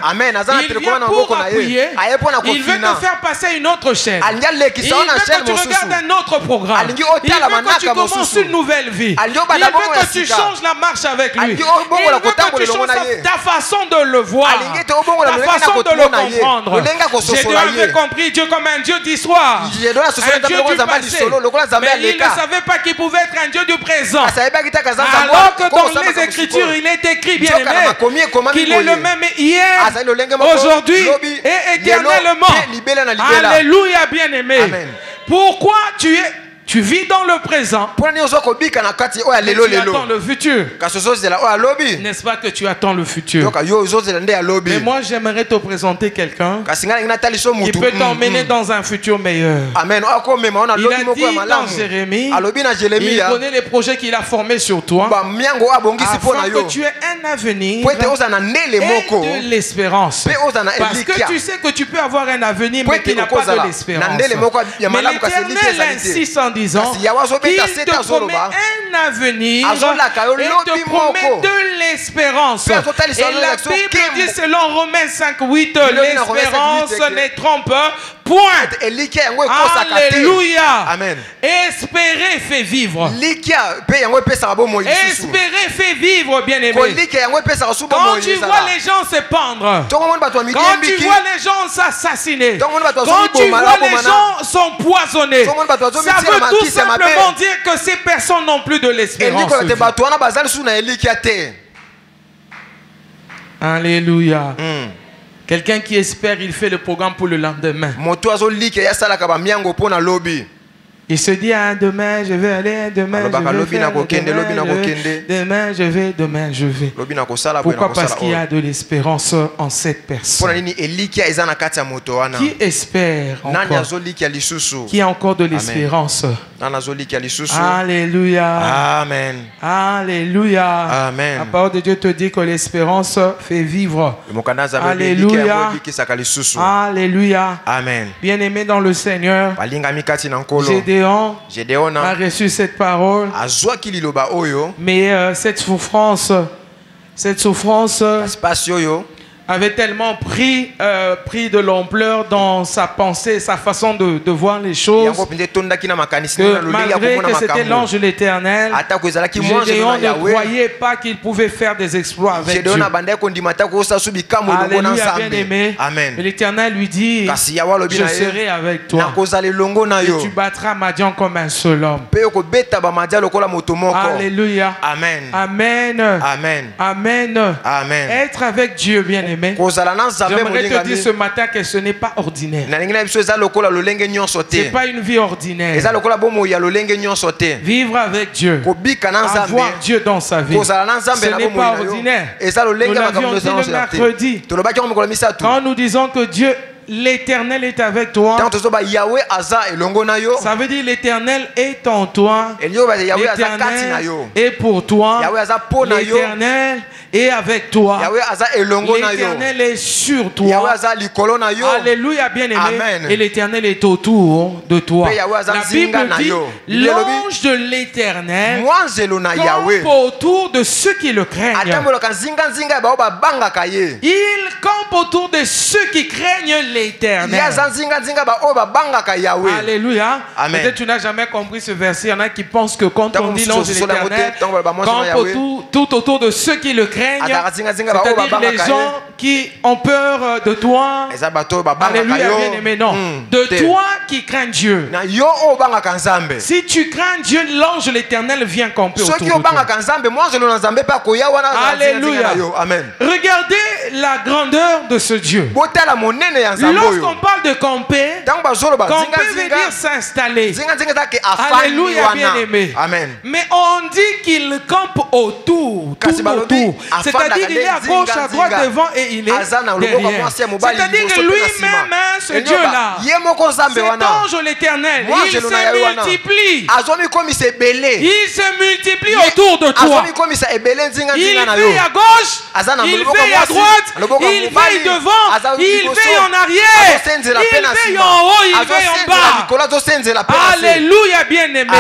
Il vient pour appuyer. Il veut te faire passer une autre chaîne. Il veut que tu regardes un autre programme. Il veut que tu commences une nouvelle vie. Il veut que tu changes la marche avec lui. Il veut que tu changes ta façon de le voir, ta façon de le comprendre. Gédéon avait compris Dieu comme un Dieu d'histoire, un Dieu du passé, mais il ne savait pas qu'il pouvait être un Dieu du présent. Alors que dans les Écritures, il est écrit, bien aimé, qu'il est le même hier, aujourd'hui et éternellement. Alléluia, bien aimé. Pourquoi tu vis dans le présent, mais tu attends le futur? N'est-ce pas que tu attends le futur? Mais moi j'aimerais te présenter quelqu'un qui peut t'emmener dans un futur meilleur. Il a dit dans Jérémie, il connaît les projets qu'il a formés sur toi afin que tu aies un avenir et de l'espérance. Parce que tu sais que tu peux avoir un avenir mais qui n'a pas de l'espérance. Mais l'Éternel insiste en disant qu'il te promet un avenir et te promet de l'espérance. Et la Bible dit selon Romains 5:8, l'espérance ne trompe point. Alléluia. Amen. Et Espérer fait vivre. Espérer fait vivre, bien-aimé. Quand tu vois les gens se pendre, quand tu vois les gens s'assassiner, quand tu vois les gens s'empoisonner, ça veut tout simplement dire que ces personnes n'ont plus de l'espérance. Alléluia. Quelqu'un qui espère, il fait le programme pour le lendemain. Il se dit, ah, demain je vais aller, demain je vais, demain je vais. Pourquoi? Parce qu'il y a de l'espérance en cette personne. Qui espère encore? Qui a encore de l'espérance? Alléluia. Amen. Alléluia. Amen. La parole de Dieu te dit que l'espérance fait vivre. Alléluia. Alléluia. Amen. Bien-aimé dans le Seigneur, Gédéon a reçu cette parole. Mais cette souffrance avait tellement pris de l'ampleur dans sa pensée, sa façon de voir les choses, que malgré que c'était l'ange de l'Éternel, Gédéon ne croyait pas qu'il pouvait faire des exploits avec Dieu. Alléluia, bien-aimé. L'Éternel lui dit, je serai avec toi et tu battras Madian comme un seul homme. Alléluia. Amen. Amen. Amen. Amen. Amen. Être avec Dieu, bien-aimé. J'aimerais te dire ce matin que ce n'est pas ordinaire. C'est pas une vie ordinaire. Vivre avec Dieu, avoir Dieu dans sa vie, ce n'est pas ordinaire. Nous l'avions dit le mercredi. Quand nous disons que Dieu, l'Éternel est avec toi, ça veut dire l'Éternel est en toi, l'Éternel est pour toi, l'Éternel est avec toi, l'Éternel est sur toi. Alléluia, bien-aimé. Et l'Éternel est autour de toi. La Bible dit, l'ange de l'Éternel campe autour de ceux qui le craignent. Il campe autour de ceux qui craignent l'Éternel. Alléluia. Peut-être tu n'as jamais compris ce verset. Il y en a qui pensent que quand on dit l'ange de l'Éternel campe tout autour de ceux qui le craignent, c'est-à-dire les gens qui ont peur de toi. Alléluia, bien-aimé. Non, de toi qui crains Dieu. Si tu crains Dieu, l'ange de l'Éternel vient camper autour de toi. Alléluia. Regardez la grandeur de ce Dieu. Lorsqu'on parle de camper, camper veut dire s'installer. Alléluia, bien-aimé. Mais on dit qu'il campe autour, tout autour. C'est-à-dire qu'il est à gauche, à droite, devant et il est derrière. C'est-à-dire que lui-même, ce Dieu-là, cet ange de l'Éternel, il se multiplie. Il se multiplie autour de toi. Il veille à gauche, il veille à droite, il veille devant, il veille en arrière, il veille en haut, il veille en bas. Alléluia, bien-aimé.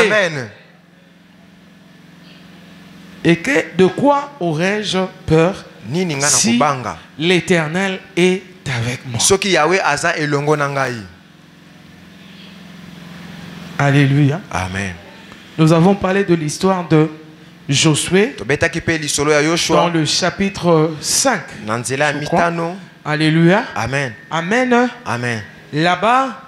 Et que de quoi aurais-je peur si l'Éternel est avec moi? Alléluia. Amen. Nous avons parlé de l'histoire de Josué dans le chapitre 5. Alléluia. Amen. Amen. Amen. Là-bas,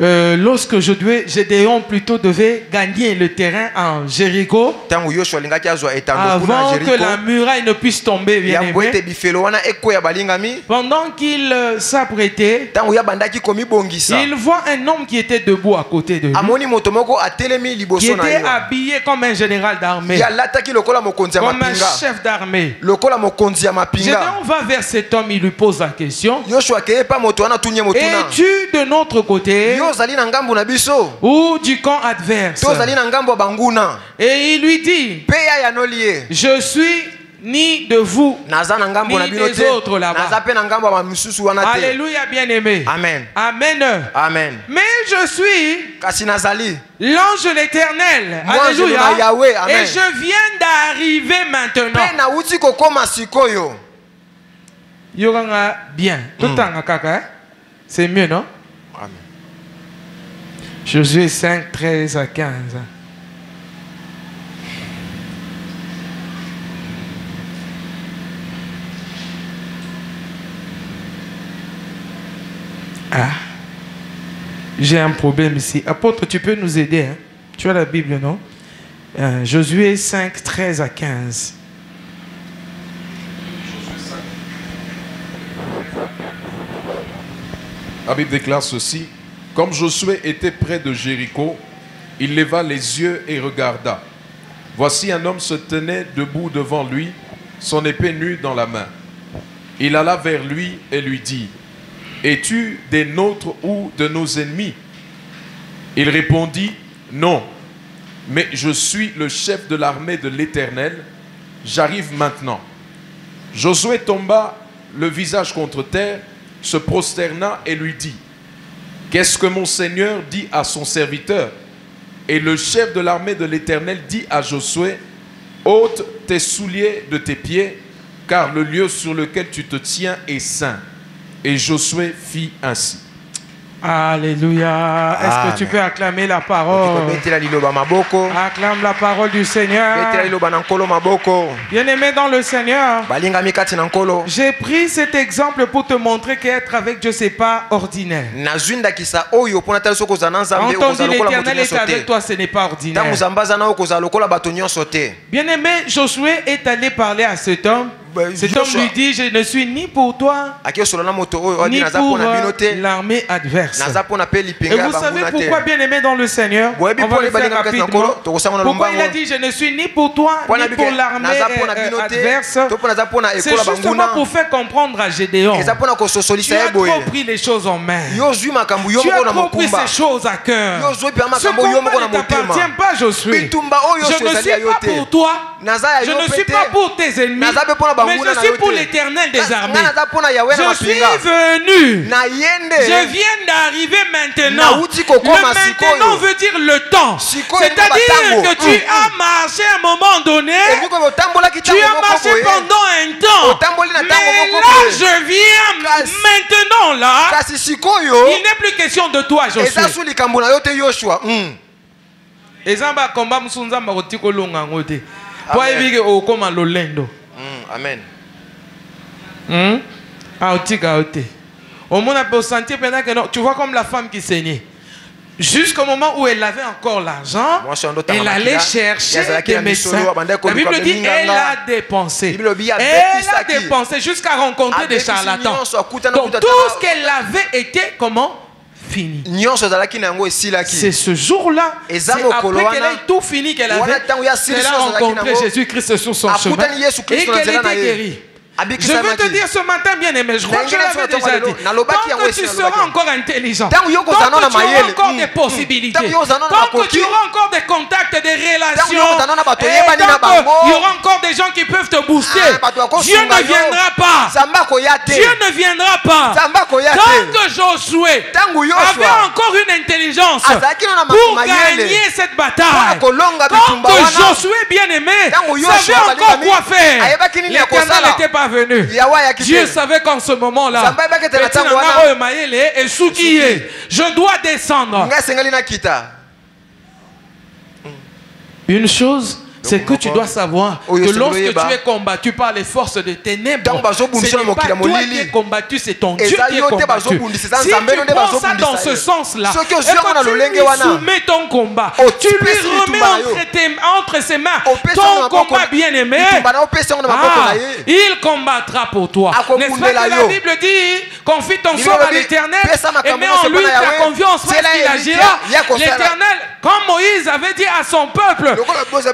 lorsque Gédéon plutôt devait gagner le terrain en Jéricho, avant que la muraille ne puisse tomber, bien aimé, pendant qu'il s'apprêtait, il voit un homme qui était debout à côté de lui, qui était habillé comme un général d'armée, comme un chef d'armée. Gédéon va vers cet homme, il lui pose la question: es-tu de notre côté ou du camp adverse? Et il lui dit: je suis ni de vous ni des autres là-bas. Alléluia, bien-aimé. Amen. Amen. Amen. Mais je suis l'ange de l'Éternel. Alléluia. Et je viens d'arriver maintenant. Yoranga bien. Tout le temps, c'est mieux, non? Josué 5, 13 à 15. Ah, j'ai un problème ici. Apôtre, tu peux nous aider, hein? Tu as la Bible, non? Josué 5, 13 à 15. La Bible déclare ceci. Comme Josué était près de Jéricho, il leva les yeux et regarda. Voici un homme se tenait debout devant lui, son épée nue dans la main. Il alla vers lui et lui dit, « Es-tu des nôtres ou de nos ennemis ?» Il répondit, « Non, mais je suis le chef de l'armée de l'Éternel. J'arrive maintenant. » Josué tomba le visage contre terre, se prosterna et lui dit, « Qu'est-ce que mon Seigneur dit à son serviteur ?» Et le chef de l'armée de l'Éternel dit à Josué, « Ôte tes souliers de tes pieds, car le lieu sur lequel tu te tiens est saint. » Et Josué fit ainsi. Alléluia. Est-ce que tu peux acclamer la parole? Acclame la parole du Seigneur. Bien-aimé dans le Seigneur, j'ai pris cet exemple pour te montrer qu'être avec Dieu, c'est pas ordinaire. Quand on dit l'Éternel est avec toi, ce n'est pas ordinaire. Bien-aimé, Josué est allé parler à cet homme. Cet homme lui dit, je ne suis ni pour toi, ni pour l'armée adverse. Et vous savez pourquoi, bien-aimé dans le Seigneur, on va le faire rapidement. Pourquoi il a dit, je ne suis ni pour toi, ni pour l'armée adverse? C'est justement pour faire comprendre à Gédéon, tu as trop pris les choses en main. Tu as trop pris ces choses à cœur. Ce combat ne t'appartient pas, Josué. Je ne suis pas pour toi. Je ne suis pas pour tes ennemis, mais je suis pour l'Éternel des armées. Je suis venu. Je viens d'arriver maintenant. Le maintenant veut dire le temps. C'est-à-dire que tu as marché à un moment donné. Tu as marché pendant un temps. Mais là, je viens maintenant là. Il n'est plus question de toi, Josué. Ezamba komba musunza makotiko longa ngote. Pour éviter au comme l'olendo. Amen. Ah, au monde a pu sentir pendant que tu vois comme la femme qui saignait. Jusqu'au moment où elle avait encore l'argent, elle allait chercher des médecins. La Bible dit elle a dépensé. Elle a dépensé jusqu'à rencontrer des charlatans. Donc tout ce qu'elle avait été comment? Fini. C'est ce jour-là, c'est après qu'elle ait tout fini qu'elle avait, elle a rencontré Jésus-Christ sur son chemin et qu'elle était guérie. Je veux te dire ce matin, bien aimé, je crois que je l'avais déjà dit. Tant que tu seras encore intelligent, tant que tu auras encore des possibilités, tant que tu auras encore des contacts, des relations, et tant qu'il y aura encore des gens qui peuvent te booster, Dieu ne viendra pas. Dieu ne viendra pas. Tant que Josué avait encore une intelligence pour gagner cette bataille, tant que Josué, bien aimé, savait encore quoi faire, l'Éternel n'était pas venu. Dieu savait qu'en ce moment-là, je dois descendre. Une chose, c'est que tu dois savoir que lorsque tu es combattu par les forces de ténèbres, ce n'est pas toi qui es combattu, c'est ton Dieu qui est combattu. Si tu prends ça dans ce sens-là, et quand tu lui soumets ton combat, tu lui remets entre ses mains ton combat bien-aimé, il combattra pour toi. N'est-ce pas que la Bible dit, confie ton sort à l'Éternel et mets en lui ta confiance parce qu'il agira. L'Éternel, comme Moïse avait dit à son peuple,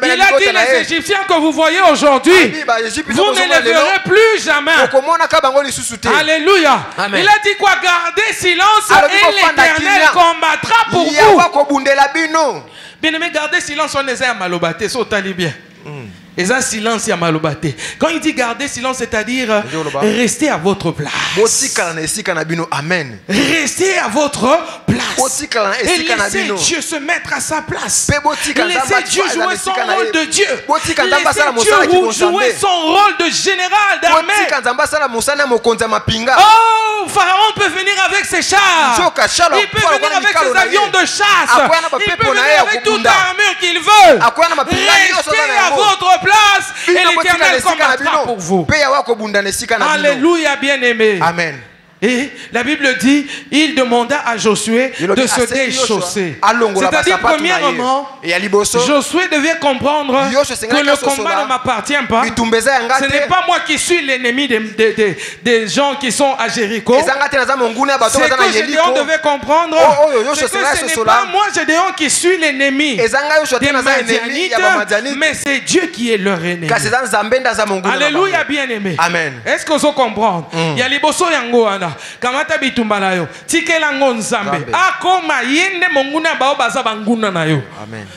il a dit les Égyptiens que vous voyez aujourd'hui, vous ne les verrez plus jamais. Alléluia. Amen. Il a dit quoi? Gardez silence et l'Éternel combattra pour vous. Bien aimé, gardez silence, on est à malobaté, ça t'allait bien. Et ça, silence, ya malobate. Quand il dit garder silence, c'est-à-dire restez à votre place. Amen. Restez à votre place. Et laissez Dieu se mettre à sa place. Laissez Dieu jouer son rôle de Dieu. Laissez Dieu jouer son rôle de général d'armée. Oh, Pharaon peut venir avec ses chars. Il peut venir avec ses avions de chasse. Il peut venir avec toute l'armure qu'il veut. Restez à votre place et l'Éternel combattra pour vous. Alléluia, bien-aimé. Amen. Et la Bible dit, il demanda à Josué de se déchausser. C'est-à-dire, premièrement, Josué devait comprendre que le combat ne m'appartient pas. Ce n'est pas moi qui suis l'ennemi des gens qui sont à Jéricho. C'est que Gédéon devait comprendre que ce n'est pas moi, Gédéon, qui suis l'ennemi des Madianites, mais c'est Dieu qui est leur ennemi. Alléluia, bien-aimé. Est-ce que vous comprenez? Il y a les bosso yangoana. Kamata bitumba na yo tikela ngo nzambe akoma yende monguna bao baza banguna na yo.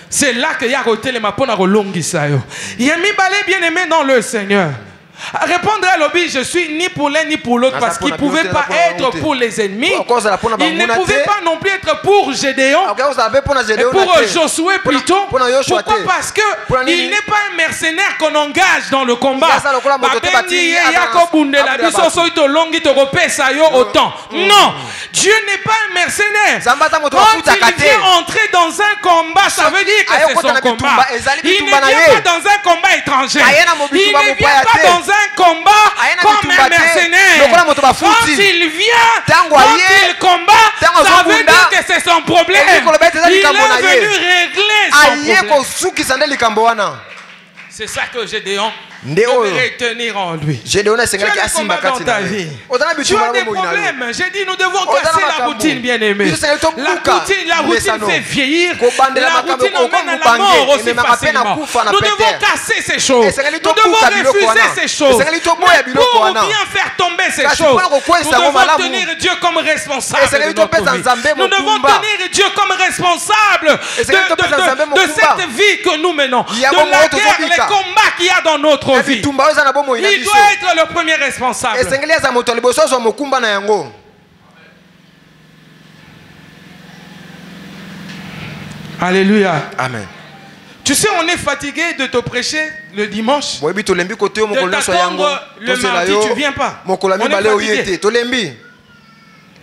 C'est là que ya kotelema pona kolongisa yo. Yami balé bien-aimé dans le Seigneur. Répondre à l'objet, je suis ni pour l'un ni pour l'autre parce qu'il ne pouvait pas être pour les ennemis. Il ne pouvait pas non plus être pour Gédéon et pour Josué plutôt. Pourquoi? Parce qu'il n'est pas un mercenaire qu'on engage dans le combat. Non, Dieu n'est pas un mercenaire. Quand il vient entrer dans un combat, ça veut dire que c'est son combat. Il ne vient pas dans un combat étranger. Il ne vient pas dans un combat comme un mercenaire. Quand il vient, quand il combat, ça veut dire que c'est son problème. Il est venu régler son problème. C'est ça que Gédéon devait retenir en lui. Tu as des combats dans ta vie. Tu as des problèmes. J'ai dit, nous devons casser la routine, bien-aimé. La routine fait vieillir. La routine emmène à la mort aussi facilement. Nous devons casser ces choses. Nous devons refuser ces choses. Mais pour bien faire tomber ces choses, nous devons tenir Dieu comme responsable de notre vie. Nous devons tenir Dieu comme responsable de cette vie que nous menons. De la guerre, les combats qu'il y a dans notre vie. Il doit être le premier responsable. Alléluia. Amen. Tu sais, on est fatigué de te prêcher le dimanche. De t'attendre le mardi, tu ne viens pas. On est fatigué.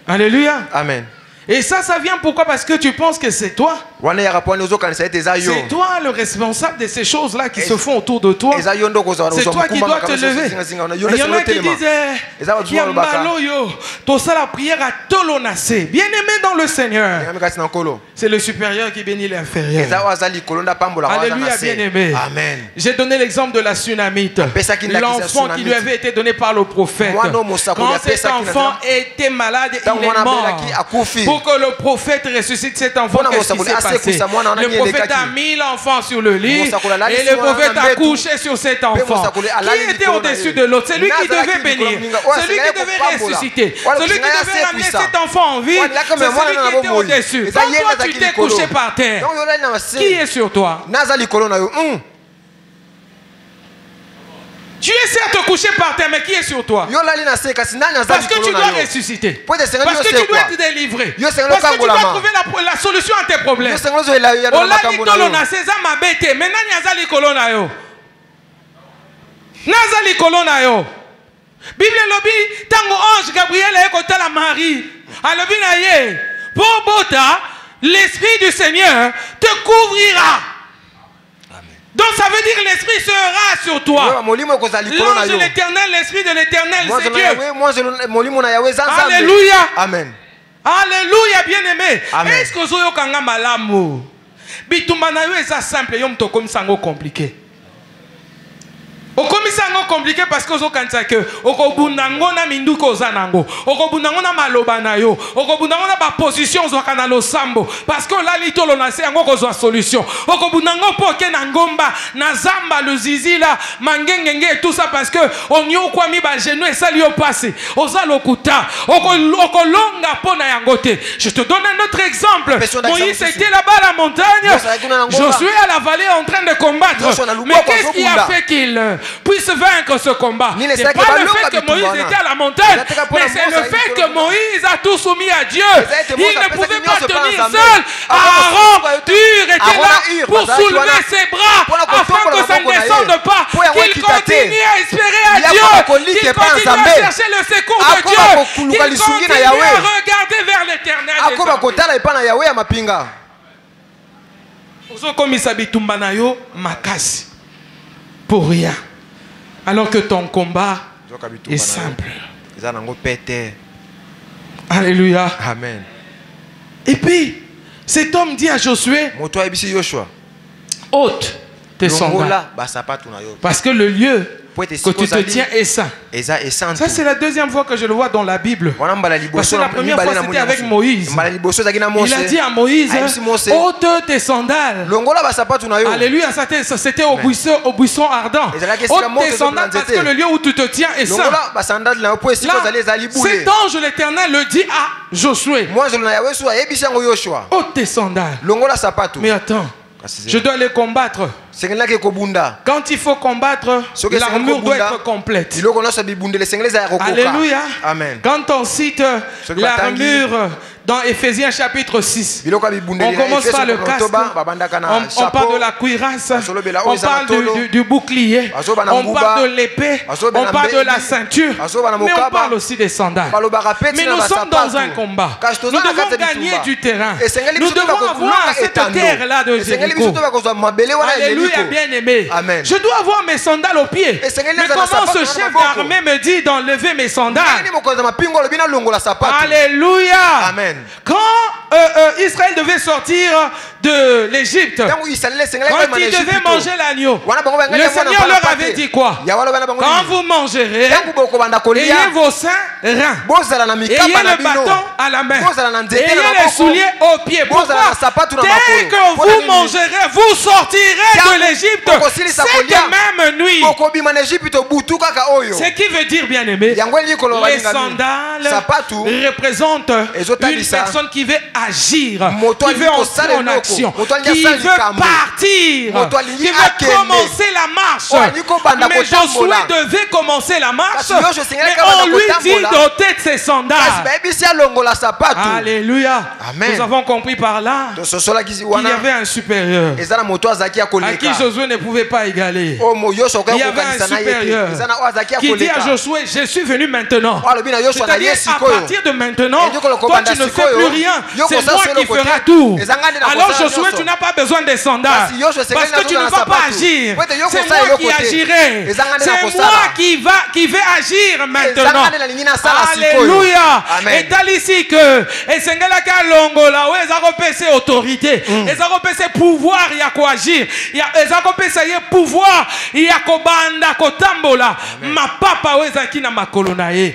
Alléluia. Amen. Et ça vient pourquoi? Parce que tu penses que c'est toi. C'est toi le responsable de ces choses-là qui se font autour de toi. C'est toi qui dois te lever. Il y en a qui disent la prière à Tolonacé. Bien-aimé dans le Seigneur. C'est le supérieur qui bénit l'inférieur. Alléluia, bien-aimé. J'ai donné l'exemple de la Sunamite. L'enfant qui lui avait été donné par le prophète. Quand cet enfant était malade, il est mort. Pour que le prophète ressuscite cet enfant, qu'est-ce qui s'est passé? Le prophète a mis l'enfant sur le lit et le prophète a couché sur cet enfant. Qui était au-dessus de l'autre? C'est lui qui devait bénir, c'est lui qui devait ressusciter, celui qui devait ramener cet enfant en vie. C'est celui qui était au-dessus. Quand toi tu t'es couché par terre, qui est sur toi? Tu es certes couché par terre, mais qui est sur toi? Parce que tu dois ressusciter. Parce que tu dois être délivré. Parce que tu dois trouver la solution à tes problèmes. Bible lobi tango ange Gabriel ekotala Marie. Alobi na ye, pour bota, l'esprit du Seigneur te couvrira. Donc ça veut dire que l'esprit sera sur toi. L'ange de l'éternel, l'esprit de l'éternel, c'est Dieu. Alléluia. Amen. Alléluia, bien-aimé. Est-ce que vous avez malamu? Bitumba na yo eza simple, yo mto comme sango compliqué. Okomi ça compliqué parce que vous avez que okobundango na minduko zanango, okobundango na malobana yo, okobundango na ba position zo kana lo sambo parce que là litolo na se yango kozwa solution. Okobundango poke na ngomba na zamba le zizi là mangengenge et tout ça parce que on yo kwa mi ba genou et ça lui passé. Oza lokuta, okolonga pona yangote. Je te donne un autre exemple. Moïse était là-bas à la montagne. Josué à la vallée en train de combattre. Mais qu'est-ce qui a fait qu'il puisse vaincre ce combat? C'est pas le fait que Moïse était à la montagne, mais c'est le fait que Moïse a tout soumis à Dieu. Il ne pouvait pas tenir seul. Aaron, Hur était là pour soulever ses bras afin que ça ne descende pas. Qu'il continue à espérer à Dieu. Qu'il continue à chercher le secours de Dieu. Qu'il continue à regarder vers l'éternel. Pour rien. Alors que ton combat est simple. Alléluia. Amen. Et puis, cet homme dit à Josué, ôte tes sandales. Parce que le lieu que tu te tiens est saint. Ça, c'est la deuxième fois que je le vois dans la Bible. Parce que la première fois, c'était avec Moïse. Il a dit à Moïse, ôte tes sandales. Alléluia, c'était au buisson ardent. Ôte tes sandales parce que le lieu où tu te tiens est saint. Là, cet ange l'Éternel le dit à Josué, ôte tes sandales. Mais attends, je dois les combattre. Quand il faut combattre, l'armure doit être complète. Alléluia. Amen. Quand on cite l'armure dans Éphésiens chapitre 6, on commence par le casque, on parle de la cuirasse, on parle du bouclier, on parle de l'épée, on parle de la ceinture, mais on parle aussi des sandales. Mais nous sommes dans un combat. Nous devons gagner du terrain. Nous devons avoir cette terre-là de Jéricho. Alléluia, bien-aimé. Je dois avoir mes sandales aux pieds. Mais comment ce chef d'armée me dit d'enlever mes sandales? Alléluia. Amen. Quand Israël devait sortir de l'Égypte, quand ils devaient manger l'agneau, le Seigneur leur avait dit quoi? Quand vous mangerez, ayez vos seins reins, ayez le bâton à la main, ayez les souliers aux pieds. Pourquoi? Dès que vous mangerez, vous sortirez de l'Égypte cette même nuit. Ce qui veut dire, bien aimé, les sandales représentent une personne qui veut agir, qui veut entrer en action, qui veut partir, qui veut commencer la marche. Mais Josué devait commencer la marche, mais on lui dit d'ôter de ses sandales. Alléluia. Nous avons compris par là qu'il y avait un supérieur à qui Josué ne pouvait pas égaler. Il y avait un supérieur qui dit à Josué, je suis venu maintenant. C'est-à-dire à partir de maintenant, toi tu ne fais plus rien. C'est moi qui ferai tout. Alors Josué, tu n'as pas besoin des sandales. Parce que tu ne vas pas agir. C'est moi qui agirai. C'est moi qui vais agir maintenant. Alléluia. Et dans ici que Esengela Kalongola, où ils ont autorité, ils ont pouvoir, il y a quoi agir. Ils ont pouvoir, il y a quoi banda kotambola. Ma papa, où ils ont ma colonae.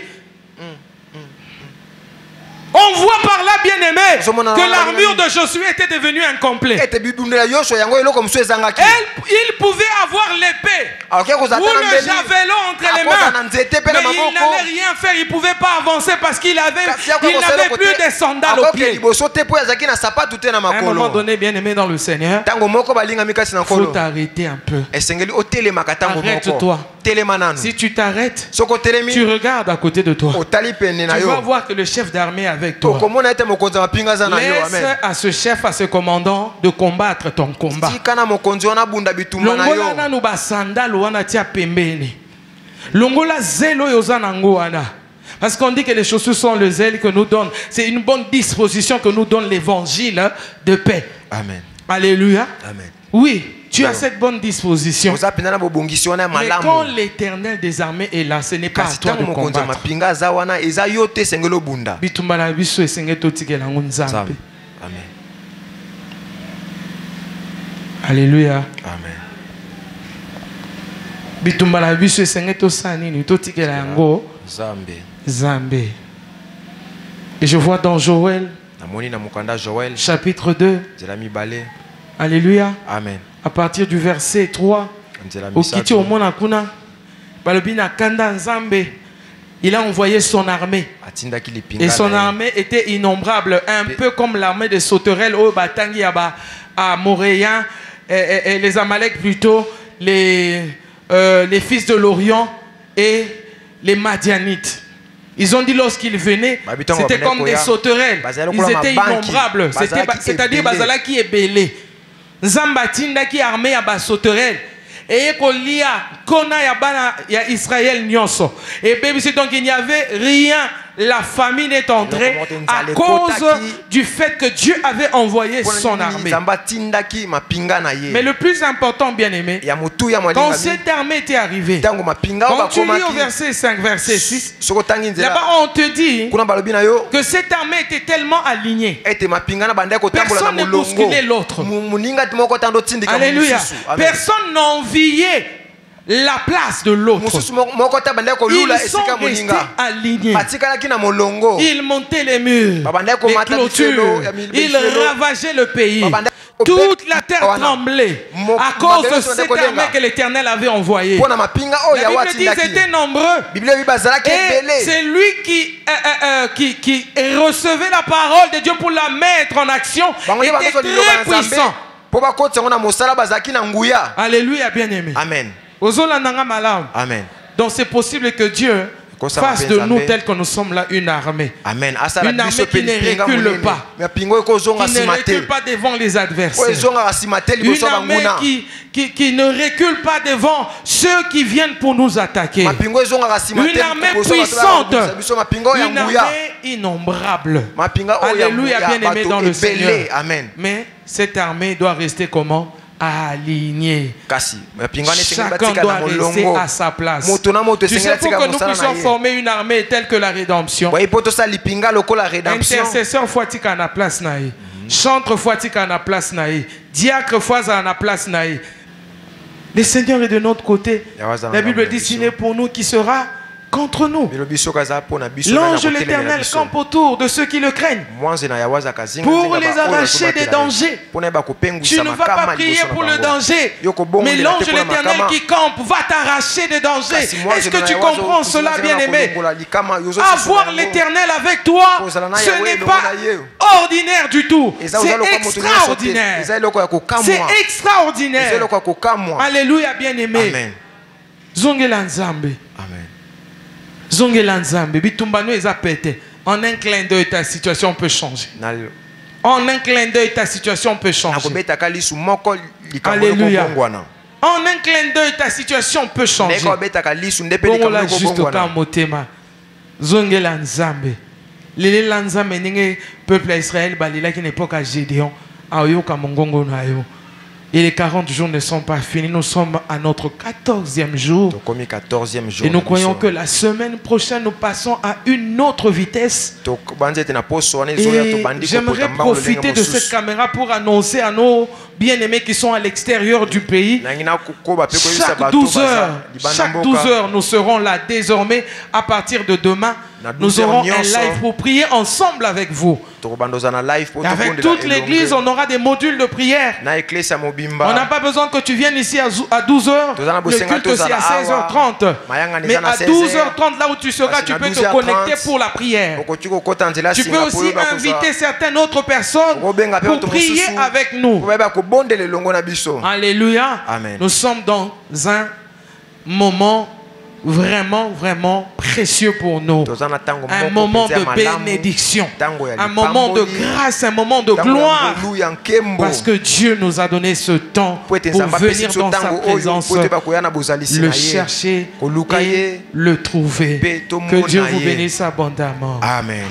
On voit par là, bien aimé, que l'armure de Josué était devenue incomplète. Il pouvait avoir l'épée ou le javelot entre les mains, mais il n'allait rien faire. Il ne pouvait pas avancer parce qu'il n'avait plus de sandales aux pieds. À un moment donné, bien aimé dans le Seigneur, il faut t'arrêter un peu. Arrête-toi. Si tu t'arrêtes, tu regardes à côté de toi. Tu vas voir que le chef d'armée avec toi. Laisse à ce chef, à ce commandant de combattre ton combat. Longola nanu basandalo wana tia pembeni. Longola zelo yozanango wana. Parce qu'on dit que les chaussures sont le zèle que nous donne. C'est une bonne disposition que nous donne l'évangile de paix. Amen. Alléluia. Amen. Oui. Tu as cette bonne disposition. Mais quand l'Éternel des armées est là, ce n'est pas à toi de combattre. Amen. Alléluia. Amen. Bitumbala biso esengeto sanini totikela yango Zambé. Et je vois dans Joël chapitre 2. Alléluia. Amen. À partir du verset 3. Okiti omona kuna balobina kanda Nzambe. Il a envoyé son armée. Et son armée était innombrable, un peu comme l'armée de sauterelles au Batangi à Moréen et les Amalek plutôt, les fils de l'Orient et les Madianites. Ils ont dit lorsqu'ils venaient, c'était comme des sauterelles. Ils étaient innombrables. C'est-à-dire Bazala qui est belé. Nzambatinda qui est armé à sauterelles. Et ya Israël nyonso. Et donc il n'y avait rien. La famine est entrée à cause du fait que Dieu avait envoyé son armée. Mais le plus important, bien aimé, quand cette armée était arrivée, quand tu lis au verset 5, verset 6, là-bas on te dit que cette armée était tellement alignée. Personne ne bousculait l'autre. Alléluia. Personne n'enviait la place de l'autre. Ils sont restés alignés. Ils montaient les murs, les clôtures. Ils ravageaient le pays. Toute la terre tremblait à cause de cette armée que l'Éternel avait envoyée. La Bible dit qu'ils étaient nombreux. Et c'est lui qui recevait la parole de Dieu pour la mettre en action. Il était très puissant. Alléluia, bien-aimé. Amen. Amen. Donc c'est possible que Dieu fasse de nous tels que nous sommes là une armée. Amen. Une armée qui ne recule pas. Qui ne recule pas devant les adversaires. Une armée qui ne recule pas devant ceux qui viennent pour nous attaquer. Une armée puissante. Une armée innombrable. Alléluia, bien-aimé dans le Seigneur. Amen. Mais cette armée doit rester comment? Aligné. Chacun doit rester à sa place. Tu sais, pour que nous puissions former une armée telle que la rédemption, intercesseur Fouatika na place naï, chantre Fouatika na place naï, diacre Fouaza na place naï. Le Seigneur est de notre côté. La Bible dit s'il est pour nous, qui sera contre nous. L'ange de l'Éternel campe autour de ceux qui le craignent pour les arracher des dangers. Tu ne vas pas prier pour le danger, mais l'ange de l'Éternel qui campe va t'arracher des dangers. Est-ce que tu comprends cela, bien-aimé? Avoir l'Éternel avec toi, ce n'est pas ordinaire du tout. C'est extraordinaire. C'est extraordinaire. Alléluia, bien-aimé. Zongela Nzambe. Amen. Zongela Nzambe, bitumbano eza pété. En un clin d'œil, ta situation peut changer. En un clin d'œil, ta situation peut changer. Alléluia. En un clin d'œil, ta situation peut changer. Bongola juste ka motema. Zongela Nzambe. Lele Nzambe ninge peuple Israël balila qui n'époque à Gédéon. Ayoka mongongo na yo. Et les 40 jours ne sont pas finis. Nous sommes à notre 14e jour. Et nous croyons que la semaine prochaine, nous passons à une autre vitesse. Et j'aimerais profiter de cette caméra pour annoncer à nos bien-aimés qui sont à l'extérieur du pays. Chaque 12 heures, nous serons là désormais. À partir de demain, nous aurons un live pour prier ensemble avec vous. Avec toute l'église, on aura des modules de prière. On n'a pas besoin que tu viennes ici à 12 heures. Le culte aussi à 16h30. Mais à 12h30, là où tu seras, tu peux te connecter pour la prière. Tu peux aussi inviter certaines autres personnes pour prier avec nous. Alléluia. Amen. Nous sommes dans un moment vraiment précieux pour nous. Un moment de bénédiction, un moment de grâce, un moment de gloire. Parce que Dieu nous a donné ce temps pour venir dans sa présence, le chercher et le trouver. Que Dieu vous bénisse abondamment. Amen.